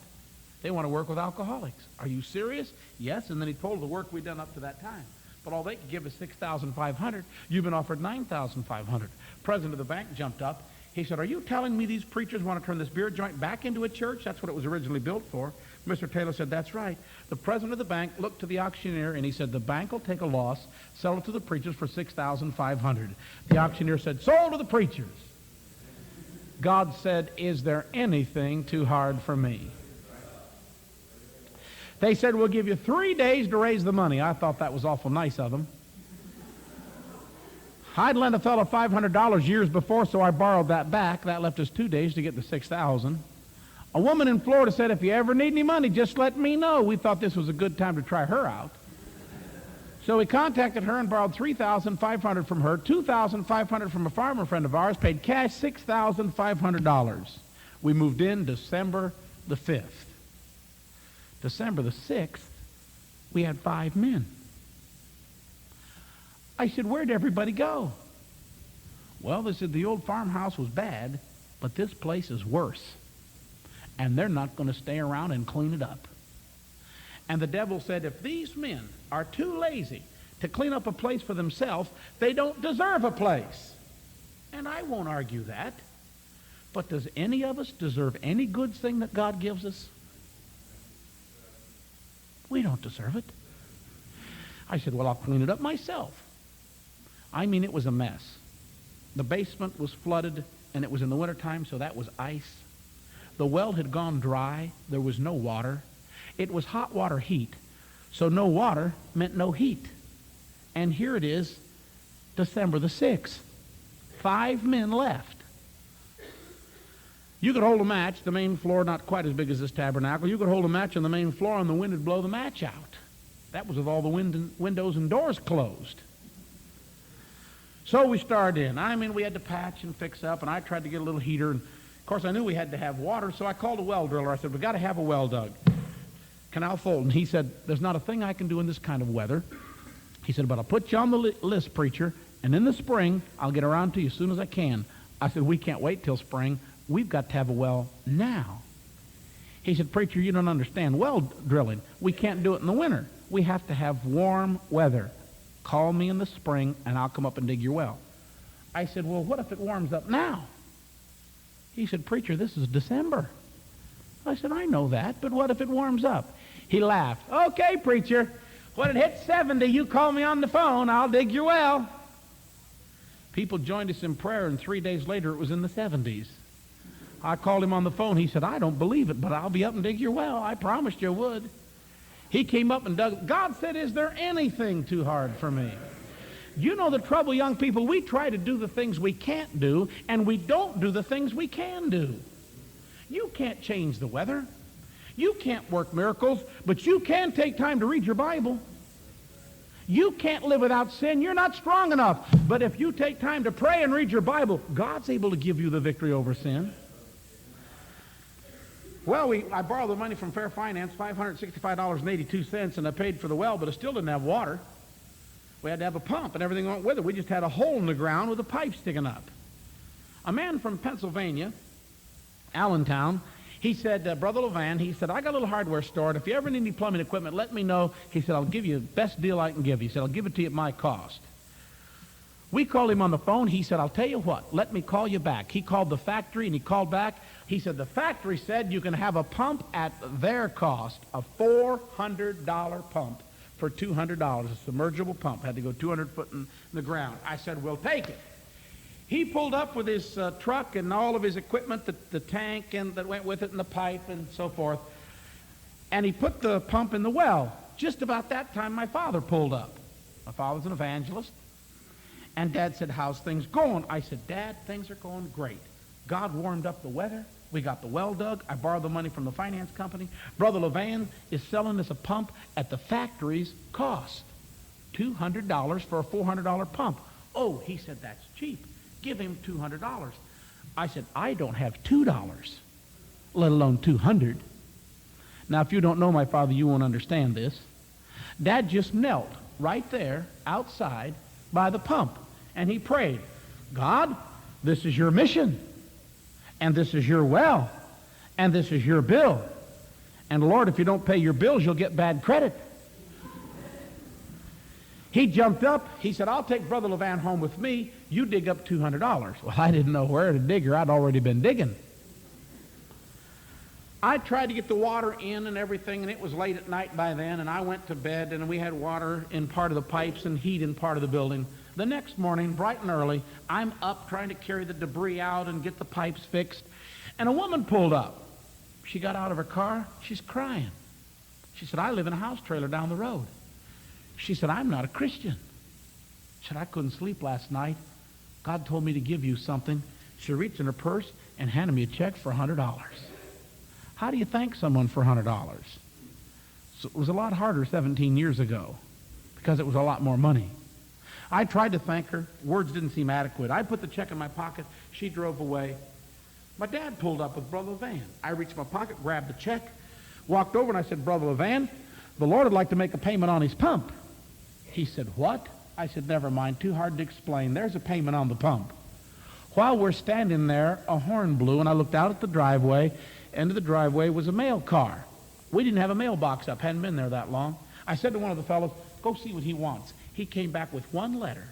Speaker 1: They want to work with alcoholics." "Are you serious?" "Yes." And then he told the work we'd done up to that time. "But all they could give is $6,500. You've been offered $9,500. President of the bank jumped up. He said, "Are you telling me these preachers want to turn this beer joint back into a church? That's what it was originally built for." Mr. Taylor said, "That's right." The president of the bank looked to the auctioneer and he said, "The bank will take a loss, sell it to the preachers for $6,500. The auctioneer said, "Sold to the preachers." God said, "Is there anything too hard for me?" They said, "We'll give you 3 days to raise the money." I thought that was awful nice of them. I'd lent a fellow $500 years before, so I borrowed that back. That left us 2 days to get the $6,000. A woman in Florida said, "If you ever need any money, just let me know." We thought this was a good time to try her out. So we contacted her and borrowed $3,500 from her, $2,500 from a farmer friend of ours, paid cash $6,500. We moved in December the 5th. December the 6th, we had 5 men. I said, "Where'd everybody go?" "Well," they said, "the old farmhouse was bad, but this place is worse. And they're not going to stay around and clean it up." And the devil said, "If these men are too lazy to clean up a place for themselves, they don't deserve a place." And I won't argue that. But does any of us deserve any good thing that God gives us? We don't deserve it. I said, "Well, I'll clean it up myself." I mean, it was a mess. The basement was flooded, and it was in the wintertime, so that was ice. The well had gone dry. There was no water. It was hot water heat, so no water meant no heat. And here it is, December the 6th. 5 men left. You could hold a match, the main floor not quite as big as this tabernacle. You could hold a match on the main floor and the wind would blow the match out. That was with all the windows and doors closed. So we started in. I mean, we had to patch and fix up, and I tried to get a little heater. And of course, I knew we had to have water, so I called a well driller. I said, "We've got to have a well dug. Canal Fulton. He said, there's not a thing I can do in this kind of weather. He said, but I'll put you on the list, preacher, and in the spring, I'll get around to you as soon as I can. I said, we can't wait till spring. We've got to have a well now. He said, preacher, you don't understand well drilling. We can't do it in the winter. We have to have warm weather. Call me in the spring, and I'll come up and dig your well. I said, well, what if it warms up now? He said, preacher, this is December. I said, I know that, but what if it warms up? He laughed. Okay, preacher, when it hits 70, you call me on the phone. I'll dig your well. People joined us in prayer, and 3 days later, it was in the 70s. I called him on the phone. He said, I don't believe it, but I'll be up and dig your well. I promised you would. He came up and dug. God said, is there anything too hard for me? You know the trouble, young people, we try to do the things we can't do, and we don't do the things we can do. You can't change the weather. You can't work miracles, but you can take time to read your Bible. You can't live without sin. You're not strong enough. But if you take time to pray and read your Bible, God's able to give you the victory over sin. Well, I borrowed the money from Fair Finance, $565.82, and I paid for the well, but I still didn't have water. We had to have a pump, and everything went with it. We just had a hole in the ground with a pipe sticking up. A man from Pennsylvania, Allentown, he said, Brother Levan, he said, I got a little hardware store, and if you ever need any plumbing equipment, let me know. He said, I'll give you the best deal I can give you. He said, I'll give it to you at my cost. We called him on the phone. He said, I'll tell you what, let me call you back. He called the factory, and he called back. He said, the factory said you can have a pump at their cost, a $400 pump for $200, a submergible pump. Had to go 200 foot in the ground. I said, we'll take it. He pulled up with his truck and all of his equipment, the tank and that went with it and the pipe and so forth, and he put the pump in the well. Just about that time, my father pulled up. My father's an evangelist, and Dad said, how's things going? I said, Dad, things are going great. God warmed up the weather. We got the well dug. I borrowed the money from the finance company. Brother Levan is selling us a pump at the factory's cost, $200 for a $400 pump. Oh, he said, that's cheap. Give him $200. I said, I don't have $2, let alone $200. Now, if you don't know my father, you won't understand this. Dad just knelt right there outside by the pump, and he prayed, God, this is your mission, and this is your well, and this is your bill. And Lord, if you don't pay your bills, you'll get bad credit. He jumped up. He said, I'll take Brother Levan home with me. You dig up $200. Well, I didn't know where to dig her. I'd already been digging. I tried to get the water in and everything, and it was late at night by then, and I went to bed, and we had water in part of the pipes and heat in part of the building. The next morning, bright and early, I'm up trying to carry the debris out and get the pipes fixed, and a woman pulled up. She got out of her car. She's crying. She said, I live in a house trailer down the road. She said, I'm not a Christian. She said, I couldn't sleep last night. God told me to give you something. She reached in her purse and handed me a check for $100. How do you thank someone for $100? So it was a lot harder 17 years ago because it was a lot more money. I tried to thank her. Words didn't seem adequate. I put the check in my pocket. She drove away. My dad pulled up with Brother Levan. I reached my pocket, grabbed the check, walked over, and I said, Brother Levan, the Lord would like to make a payment on his pump. He said, what? I said, never mind, too hard to explain. There's a payment on the pump. While we're standing there, a horn blew, and I looked out at the driveway. End of the driveway was a mail car. We didn't have a mailbox up, hadn't been there that long. I said to one of the fellows, go see what he wants. He came back with one letter.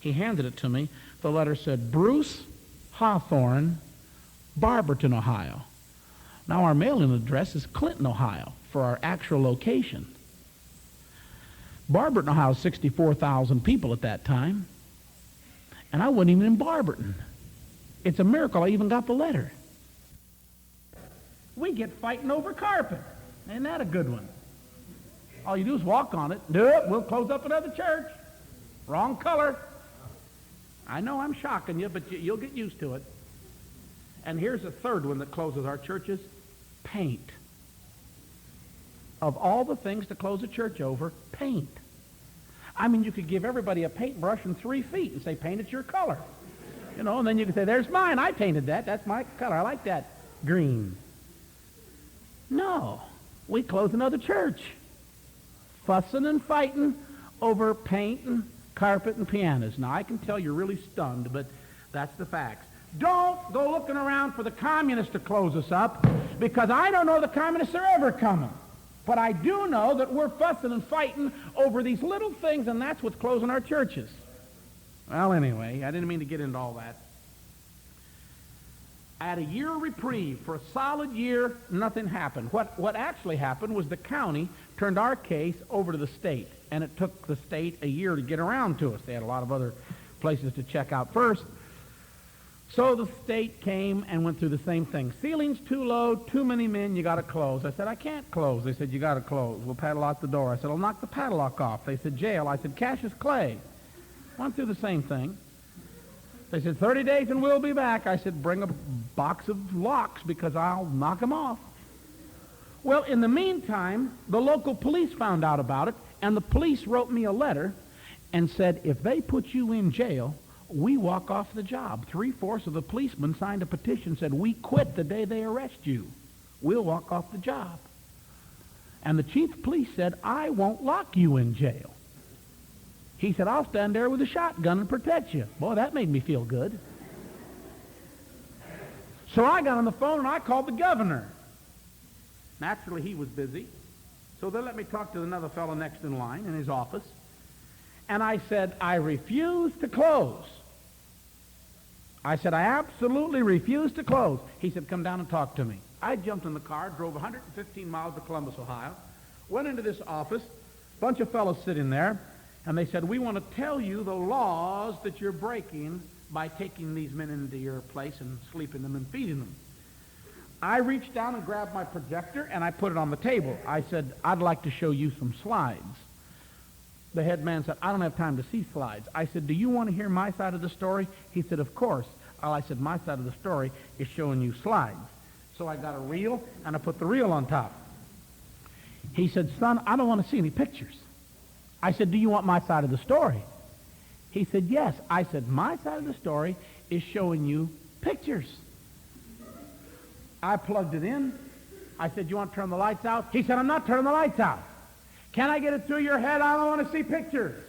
Speaker 1: He handed it to me. The letter said, Bruce Hawthorn, Barberton, Ohio. Now our mailing address is Clinton, Ohio, for our actual location. Barberton, Ohio, 64,000 people at that time. And I wasn't even in Barberton. It's a miracle I even got the letter. We get fighting over carpet. Ain't that a good one? All you do is walk on it. Do it. We'll close up another church. Wrong color. I know I'm shocking you, but you'll get used to it. And here's a third one that closes our churches. Paint. Of all the things to close a church over, paint. I mean, you could give everybody a paintbrush and 3 feet and say, paint it your color. You know, and then you could say, there's mine. I painted that. That's my color. I like that green. No. we close another church. Fussing and fighting over paint and carpet and pianos. Now, I can tell you're really stunned, but that's the facts. Don't go looking around for the communists to close us up, because I don't know the communists are ever coming. But I do know that we're fussing and fighting over these little things, and that's what's closing our churches. Well, anyway, I didn't mean to get into all that. I had a year reprieve. For a solid year, nothing happened. What actually happened was the county turned our case over to the state, and it took the state a year to get around to us. They had a lot of other places to check out first. So the state came and went through the same thing. Ceiling's too low, too many men, you got to close. I said, I can't close. They said, you got to close. We'll padlock the door. I said, I'll knock the padlock off. They said, jail. I said, Cassius Clay. Went through the same thing. They said, 30 days and we'll be back. I said, bring a box of locks because I'll knock them off. Well, in the meantime, the local police found out about it, and the police wrote me a letter and said, if they put you in jail, we walk off the job. 3/4 of the policemen signed a petition, said, we quit the day they arrest you. We'll walk off the job. And the chief of police said, I won't lock you in jail. He said, I'll stand there with a shotgun and protect you. Boy, that made me feel good. So I got on the phone and I called the governor. Naturally, he was busy. So they let me talk to another fellow next in line in his office. And I said, I refuse to close. I said, I absolutely refuse to close. He said, come down and talk to me. I jumped in the car, drove 115 miles to Columbus, Ohio, went into this office, a bunch of fellows sitting there, and they said, we want to tell you the laws that you're breaking by taking these men into your place and sleeping them and feeding them. I reached down and grabbed my projector, and I put it on the table. I said, I'd like to show you some slides. The head man said, I don't have time to see slides. I said, do you want to hear my side of the story? He said, of course. I said, my side of the story is showing you slides. So I got a reel, and I put the reel on top. He said, son, I don't want to see any pictures. I said, do you want my side of the story? He said, yes. I said, my side of the story is showing you pictures. I plugged it in. I said, you want to turn the lights out? He said, I'm not turning the lights out. Can I get it through your head? I don't want to see pictures.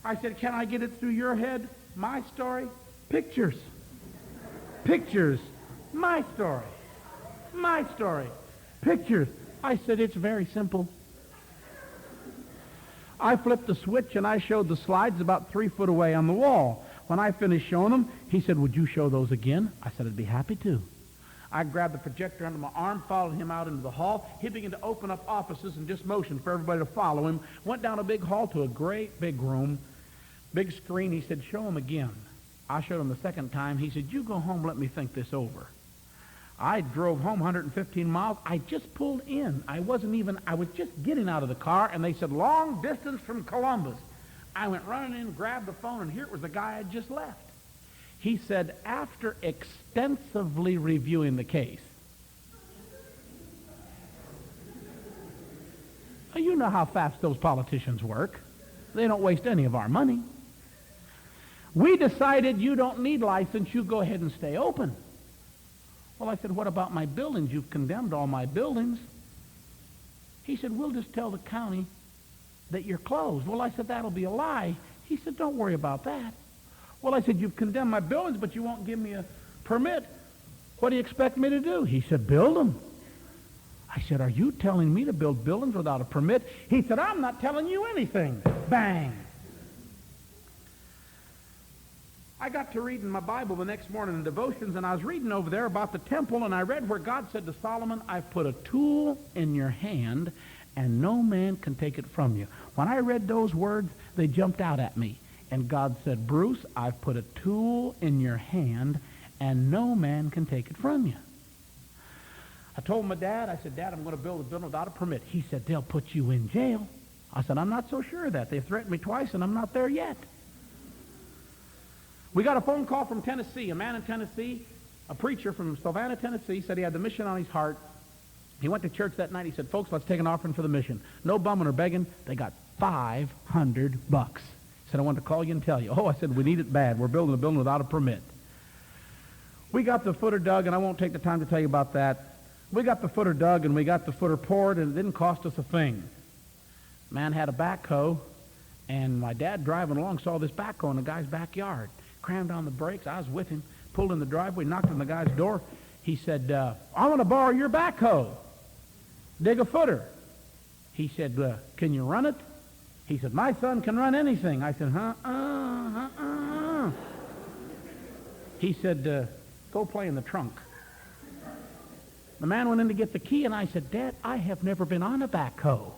Speaker 1: I said, can I get it through your head? My story? Pictures. Pictures. My story. My story. Pictures. I said, it's very simple. I flipped the switch and I showed the slides about 3 foot away on the wall. When I finished showing them, he said, would you show those again? I said, I'd be happy to. I grabbed the projector under my arm, followed him out into the hall. He began to open up offices and just motioned for everybody to follow him. Went down a big hall to a great big room, big screen. He said, show him again. I showed him the second time. He said, you go home, let me think this over. I drove home 115 miles. I just pulled in. I was just getting out of the car, and they said, long distance from Columbus. I went running in, grabbed the phone, and here it was the guy I had just left. He said, after extensively reviewing the case, you know how fast those politicians work. They don't waste any of our money. We decided you don't need license, you go ahead and stay open. Well, I said, what about my buildings? You've condemned all my buildings. He said, we'll just tell the county that you're closed. Well, I said, that'll be a lie. He said, don't worry about that. Well, I said, you've condemned my buildings, but you won't give me a permit. What do you expect me to do? He said, build them. I said, are you telling me to build buildings without a permit? He said, I'm not telling you anything. Bang. I got to reading my Bible the next morning in devotions, and I was reading over there about the temple, and I read where God said to Solomon, I've put a tool in your hand, and no man can take it from you. When I read those words, they jumped out at me. And God said, Bruce, I've put a tool in your hand, and no man can take it from you. I told my dad, I said, Dad, I'm going to build a building without a permit. He said, they'll put you in jail. I said, I'm not so sure of that. They've threatened me twice, and I'm not there yet. We got a phone call from Tennessee. A man in Tennessee, a preacher from Savannah, Tennessee, said he had the mission on his heart. He went to church that night. He said, folks, let's take an offering for the mission. No bumming or begging. They got $500. He said, I wanted to call you and tell you. Oh, I said, we need it bad. We're building a building without a permit. We got the footer dug, and I won't take the time to tell you about that. We got the footer dug and we got the footer poured, and it didn't cost us a thing. Man had a backhoe, and my dad driving along saw this backhoe in the guy's backyard. Crammed on the brakes. I was with him. Pulled in the driveway, knocked on the guy's door. He said, I want to borrow your backhoe. Dig a footer. He said, can you run it? He said, my son can run anything. I said, He said, go play in the trunk. The man went in to get the key, and I said, Dad, I have never been on a backhoe.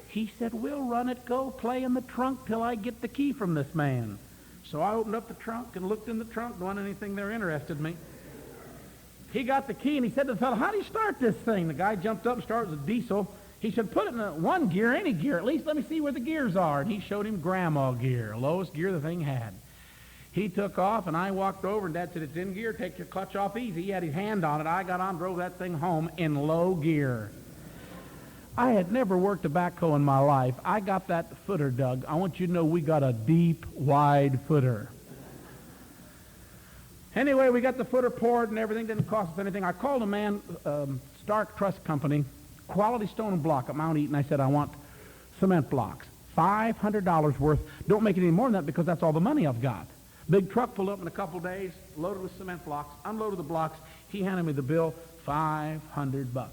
Speaker 1: He said, we'll run it, go play in the trunk till I get the key from this man. So I opened up the trunk and looked in the trunk, don't want anything there interested me. He got the key, and he said to the fellow, how do you start this thing? The guy jumped up and started with a diesel. He said, put it in one gear, any gear. At least let me see where the gears are. And he showed him grandma gear, lowest gear the thing had. He took off, and I walked over, and Dad said, it's in gear. Take your clutch off easy. He had his hand on it. I got on, drove that thing home in low gear. I had never worked a backhoe in my life. I got that footer dug. I want you to know we got a deep, wide footer. Anyway, we got the footer poured, and everything didn't cost us anything. I called a man, Stark Trust Company, Quality Stone and Block at Mount Eaton. I said, I want cement blocks, $500 worth. Don't make it any more than that because that's all the money I've got. Big truck pulled up in a couple days, loaded with cement blocks, unloaded the blocks. He handed me the bill, $500.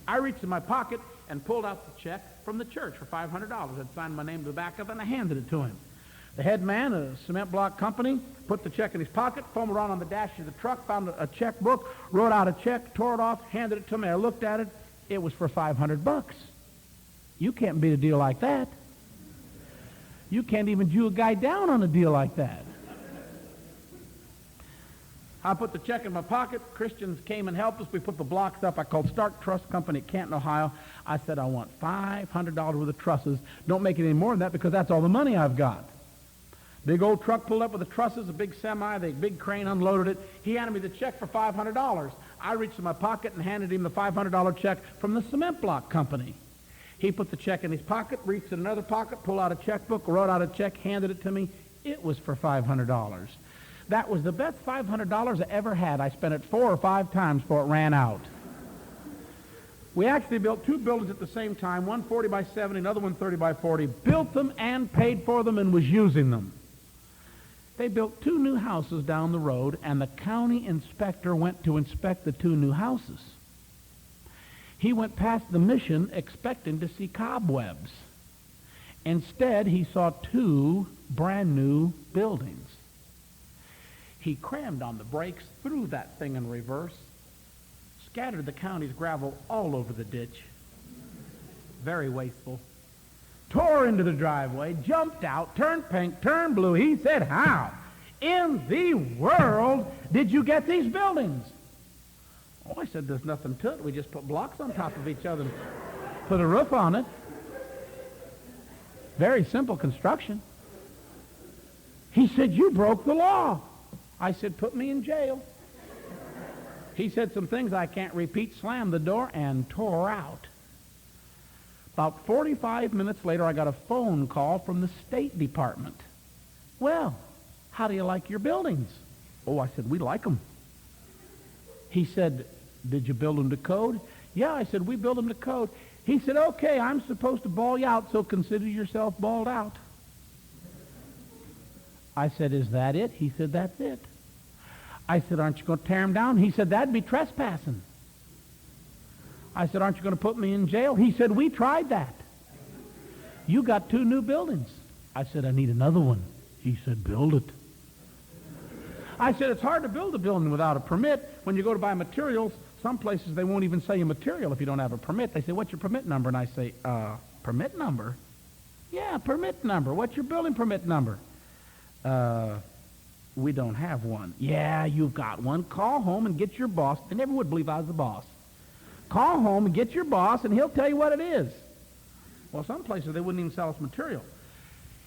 Speaker 1: I reached in my pocket and pulled out the check from the church for $500. I'd signed my name to the back of it, and I handed it to him. The head man, a cement block company, put the check in his pocket, fumbled around on the dash of the truck, found a checkbook, wrote out a check, tore it off, handed it to me. I looked at it. It was for $500. You can't beat a deal like that. You can't even Jew a guy down on a deal like that. I put the check in my pocket. Christians came and helped us. We put the blocks up. I called Stark Trust Company at Canton, Ohio. I said, I want $500 worth of trusses. Don't make it any more than that because that's all the money I've got. Big old truck pulled up with the trusses, a big semi, the big crane unloaded it. He handed me the check for $500. I reached in my pocket and handed him the $500 check from the cement block company. He put the check in his pocket, reached in another pocket, pulled out a checkbook, wrote out a check, handed it to me. It was for $500. That was the best $500 I ever had. I spent it 4 or 5 times before it ran out. We actually built 2 buildings at the same time, one 40 by 70, another one 30 by 40. Built them and paid for them and was using them. They built 2 new houses down the road, and the county inspector went to inspect the 2 new houses. He went past the mission expecting to see cobwebs. Instead, he saw 2 brand new buildings. He crammed on the brakes, threw that thing in reverse, scattered the county's gravel all over the ditch. Very wasteful. Tore into the driveway, jumped out, turned pink, turned blue. He said, how in the world did you get these buildings? Oh, I said, there's nothing to it. We just put blocks on top of each other and put a roof on it. Very simple construction. He said, you broke the law. I said, put me in jail. He said some things I can't repeat, slammed the door, and tore out. About 45 minutes later, I got a phone call from the State Department. Well, how do you like your buildings? Oh, I said, we like them. He said, did you build them to code? Yeah, I said, we build them to code. He said, okay, I'm supposed to ball you out, so consider yourself balled out. I said, is that it? He said, that's it. I said, aren't you going to tear them down? He said, that'd be trespassing. I said, aren't you going to put me in jail? He said, we tried that. You got 2 new buildings. I said, I need another one. He said, build it. I said, it's hard to build a building without a permit. When you go to buy materials, some places they won't even sell you material if you don't have a permit. They say, what's your permit number? And I say, permit number? Yeah, permit number. What's your building permit number? We don't have one. Yeah, you've got one. Call home and get your boss. They never would believe I was the boss. Call home and get your boss, and he'll tell you what it is. Well, some places they wouldn't even sell us material.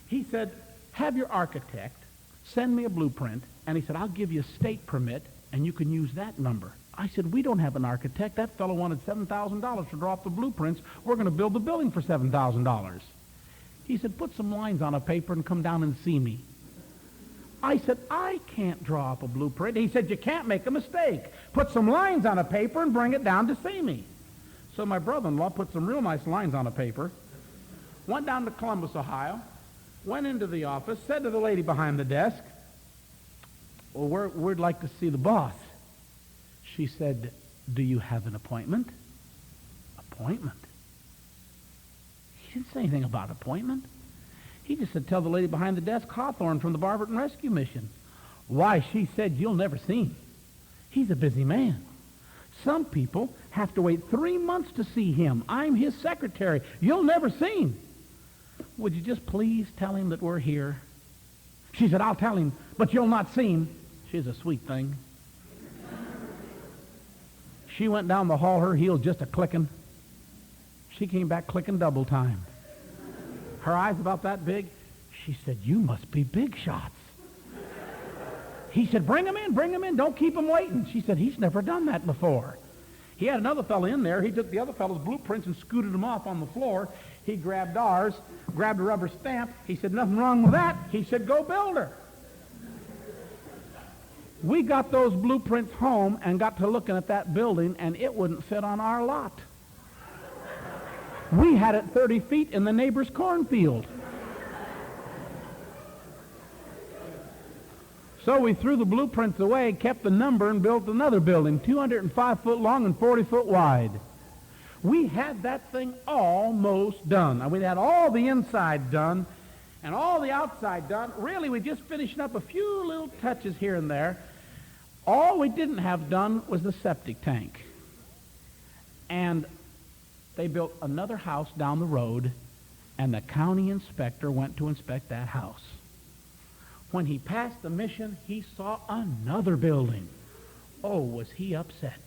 Speaker 1: He said, have your architect send me a blueprint, and he said, I'll give you a state permit, and you can use that number. I said, we don't have an architect. That fellow wanted $7,000 to draw up the blueprints. We're going to build the building for $7,000. He said, put some lines on a paper and come down and see me. I said, I can't draw up a blueprint. He said, you can't make a mistake. Put some lines on a paper and bring it down to see me. So my brother-in-law put some real nice lines on a paper, went down to Columbus, Ohio, went into the office, said to the lady behind the desk, well, we'd like to see the boss. She said, do you have an appointment? Appointment? He didn't say anything about appointment. He just said, tell the lady behind the desk, Hawthorn from the Barberton Rescue Mission. Why, she said, you'll never see him. He's a busy man. Some people have to wait 3 months to see him. I'm his secretary. You'll never see him. Would you just please tell him that we're here? She said, I'll tell him, but you'll not see him. She's a sweet thing. She went down the hall, her heels just a-clicking. She came back clicking double time. Her eyes about that big. She said, you must be big shots. He said, bring him in, don't keep him waiting. She said, he's never done that before. He had another fellow in there. He took the other fellow's blueprints and scooted them off on the floor. He grabbed ours, grabbed a rubber stamp. He said, nothing wrong with that. He said, go build her. We got those blueprints home and got to looking at that building, and it wouldn't fit on our lot. We had it 30 feet in the neighbor's cornfield. So we threw the blueprints away, kept the number, and built another building, 205 foot long and 40 foot wide. We had that thing almost done. We had all the inside done and all the outside done. Really, we just finishing up a few little touches here and there. All we didn't have done was the septic tank. And they built another house down the road, and the county inspector went to inspect that house. When he passed the mission, he saw another building. Oh, was he upset.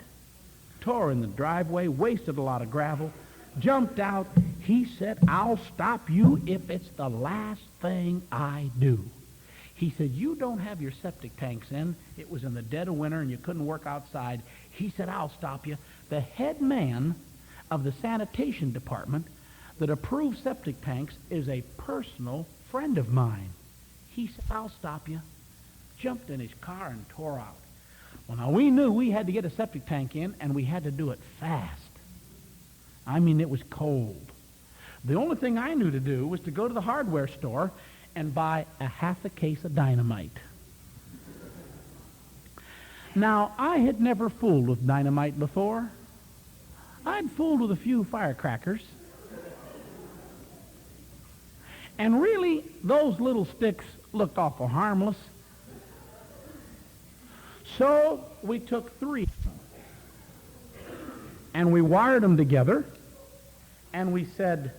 Speaker 1: Tore in the driveway, wasted a lot of gravel, jumped out. He said, I'll stop you if it's the last thing I do. He said, you don't have your septic tanks in. It was in the dead of winter and you couldn't work outside. He said, I'll stop you. The head man of the sanitation department that approves septic tanks is a personal friend of mine. He said, I'll stop you. Jumped in his car and tore out. Well, now we knew we had to get a septic tank in, and we had to do it fast. I mean, it was cold. The only thing I knew to do was to go to the hardware store and buy a half a case of dynamite. Now, I had never fooled with dynamite before. I'd fooled with a few firecrackers. And really, those little sticks looked awful harmless. So we took 3 and we wired them together, and we said,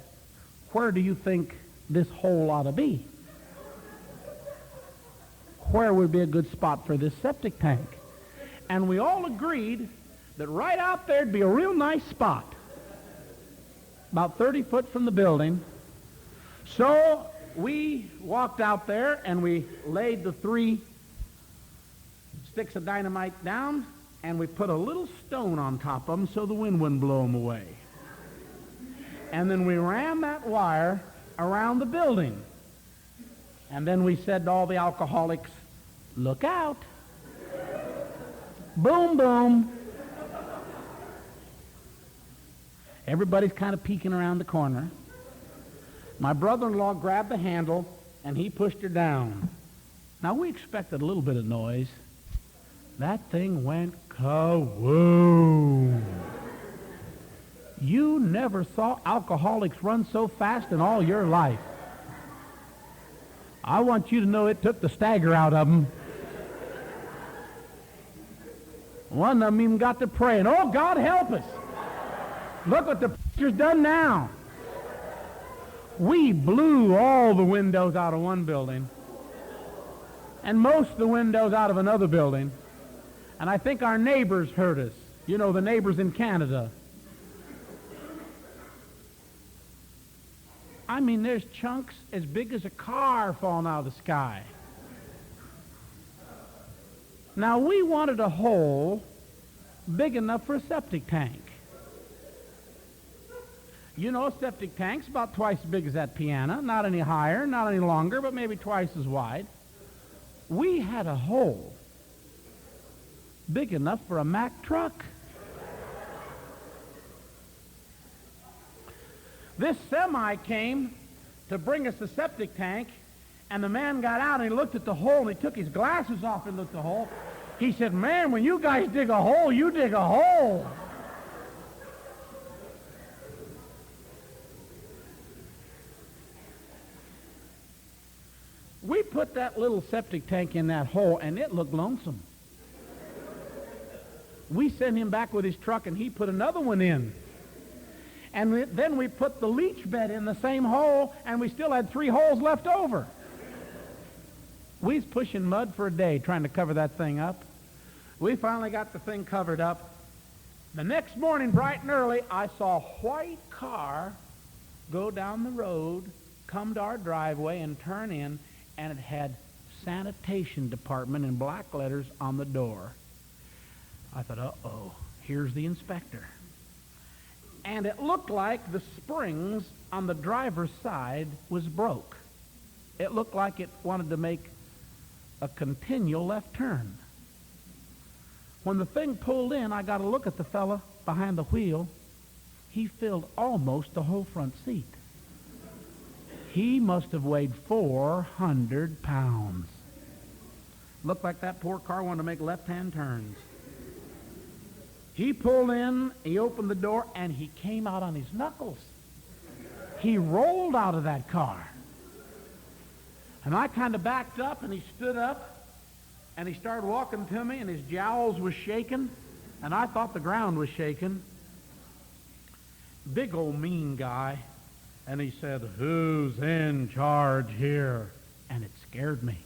Speaker 1: where do you think this hole ought to be? Where would be a good spot for this septic tank? And we all agreed that right out there'd be a real nice spot, about 30 foot from the building. So we walked out there and we laid the 3 sticks of dynamite down, and we put a little stone on top of them so the wind wouldn't blow them away. And then we ran that wire around the building. And then we said to all the alcoholics, look out. Boom, boom. Everybody's kind of peeking around the corner. My brother-in-law grabbed the handle, and he pushed her down. Now, we expected a little bit of noise. That thing went kawoom. You never saw alcoholics run so fast in all your life. I want you to know it took the stagger out of them. One of them even got to praying, oh, God, help us. Look what the preacher's done now. We blew all the windows out of one building and most of the windows out of another building. And I think our neighbors heard us. You know, the neighbors in Canada. I mean, there's chunks as big as a car falling out of the sky. Now, we wanted a hole big enough for a septic tank. You know, a septic tank's about twice as big as that piano. Not any higher, not any longer, but maybe twice as wide. We had a hole big enough for a Mack truck. This semi came to bring us the septic tank, and the man got out and he looked at the hole and he took his glasses off and looked at the hole. He said, "Man, when you guys dig a hole, you dig a hole." We put that little septic tank in that hole, and it looked lonesome. We sent him back with his truck, and he put another one in. And then we put the leach bed in the same hole, and we still had 3 holes left over. We was pushing mud for a day trying to cover that thing up. We finally got the thing covered up. The next morning, bright and early, I saw a white car go down the road, come to our driveway, and turn in, and it had sanitation department in black letters on the door. I thought, uh-oh, here's the inspector. And it looked like the springs on the driver's side was broke. It looked like it wanted to make a continual left turn. When the thing pulled in, I got a look at the fella behind the wheel. He filled almost the whole front seat. He must have weighed 400 pounds. Looked like that poor car wanted to make left-hand turns. He pulled in, he opened the door, and he came out on his knuckles. He rolled out of that car. And I kind of backed up, and he stood up, and he started walking to me, and his jowls was shaking, and I thought the ground was shaking. Big old mean guy. And he said, "Who's in charge here?" And it scared me.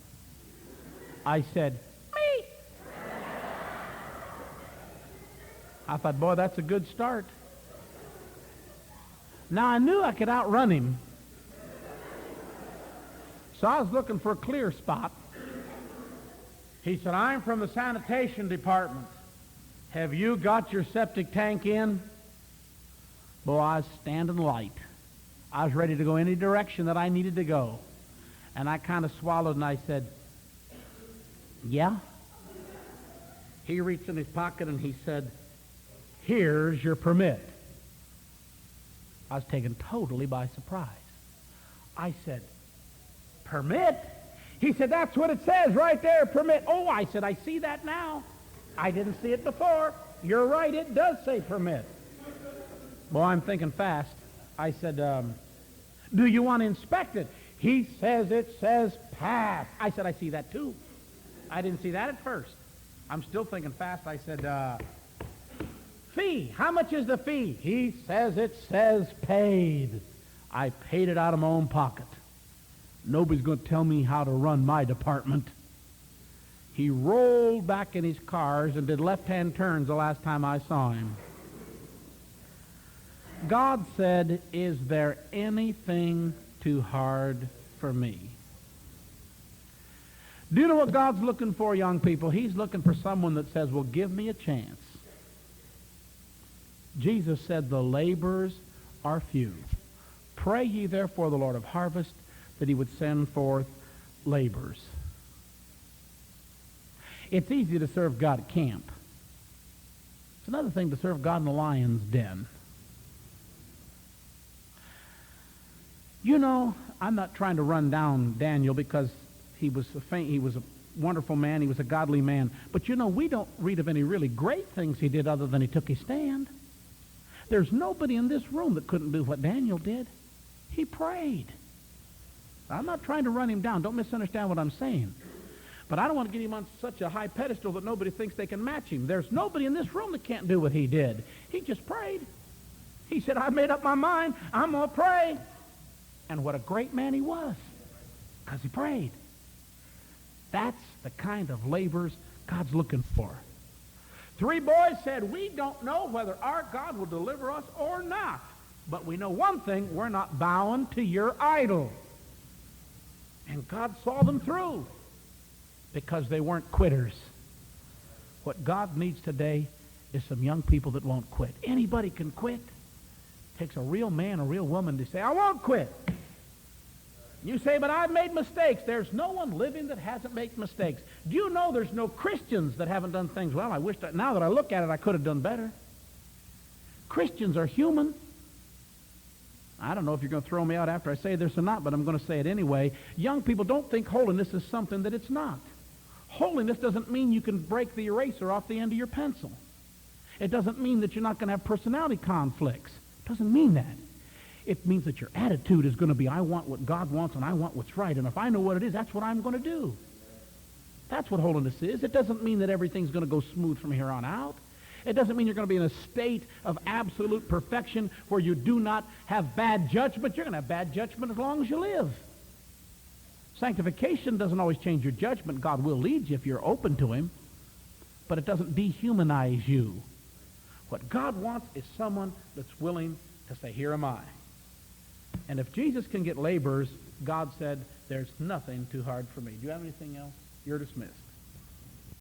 Speaker 1: I said, "Me." I thought, boy, that's a good start. Now, I knew I could outrun him. So I was looking for a clear spot. He said, "I'm from the sanitation department. Have you got your septic tank in?" Boy, I was standing light. I was ready to go any direction that I needed to go. And I kind of swallowed and I said, "Yeah." He reached in his pocket and he said, "Here's your permit." I was taken totally by surprise. I said, "Permit?" He said, "That's what it says right there, permit." "Oh," I said, "I see that now. I didn't see it before. You're right, it does say permit." Boy, I'm thinking fast. I said, "Do you want to inspect it?" He says it says pass. I said, "I see that too. I didn't see that at first." I'm still thinking fast. I said, "Fee, how much is the fee?" He says it says paid. I paid it out of my own pocket. Nobody's going to tell me how to run my department. He rolled back in his cars and did left-hand turns the last time I saw him. God said, "Is there anything too hard for me?" Do you know what God's looking for, young people? He's looking for someone that says, "Well, give me a chance." Jesus said, "The laborers are few. Pray ye therefore the Lord of harvest that he would send forth laborers." It's easy to serve God at camp. It's another thing to serve God in the lion's den. You know, I'm not trying to run down Daniel because he was a wonderful man, he was a godly man. But you know, we don't read of any really great things he did other than he took his stand. There's nobody in this room that couldn't do what Daniel did. He prayed. I'm not trying to run him down. Don't misunderstand what I'm saying. But I don't want to get him on such a high pedestal that nobody thinks they can match him. There's nobody in this room that can't do what he did. He just prayed. He said, "I made up my mind. I'm going to pray." And what a great man he was, because he prayed. That's the kind of laborers God's looking for. 3 boys said, "We don't know whether our God will deliver us or not. But we know one thing, we're not bowing to your idol." And God saw them through because they weren't quitters. What God needs today is some young people that won't quit. Anybody can quit. It takes a real man, a real woman to say, "I won't quit." You say, but I've made mistakes. There's no one living that hasn't made mistakes. Do you know there's no Christians that haven't done things? Well, I wish that now that I look at it, I could have done better. Christians are human. I don't know if you're going to throw me out after I say this or not, but I'm going to say it anyway. Young people, don't think holiness is something that it's not. Holiness doesn't mean you can break the eraser off the end of your pencil. It doesn't mean that you're not going to have personality conflicts. It doesn't mean that. It means that your attitude is going to be, I want what God wants and I want what's right. And if I know what it is, that's what I'm going to do. That's what holiness is. It doesn't mean that everything's going to go smooth from here on out. It doesn't mean you're going to be in a state of absolute perfection where you do not have bad judgment. You're going to have bad judgment as long as you live. Sanctification doesn't always change your judgment. God will lead you if you're open to him, but it doesn't dehumanize you. What God wants is someone that's willing to say, here am I. And if Jesus can get laborers, God said, there's nothing too hard for me. Do you have anything else? You're dismissed.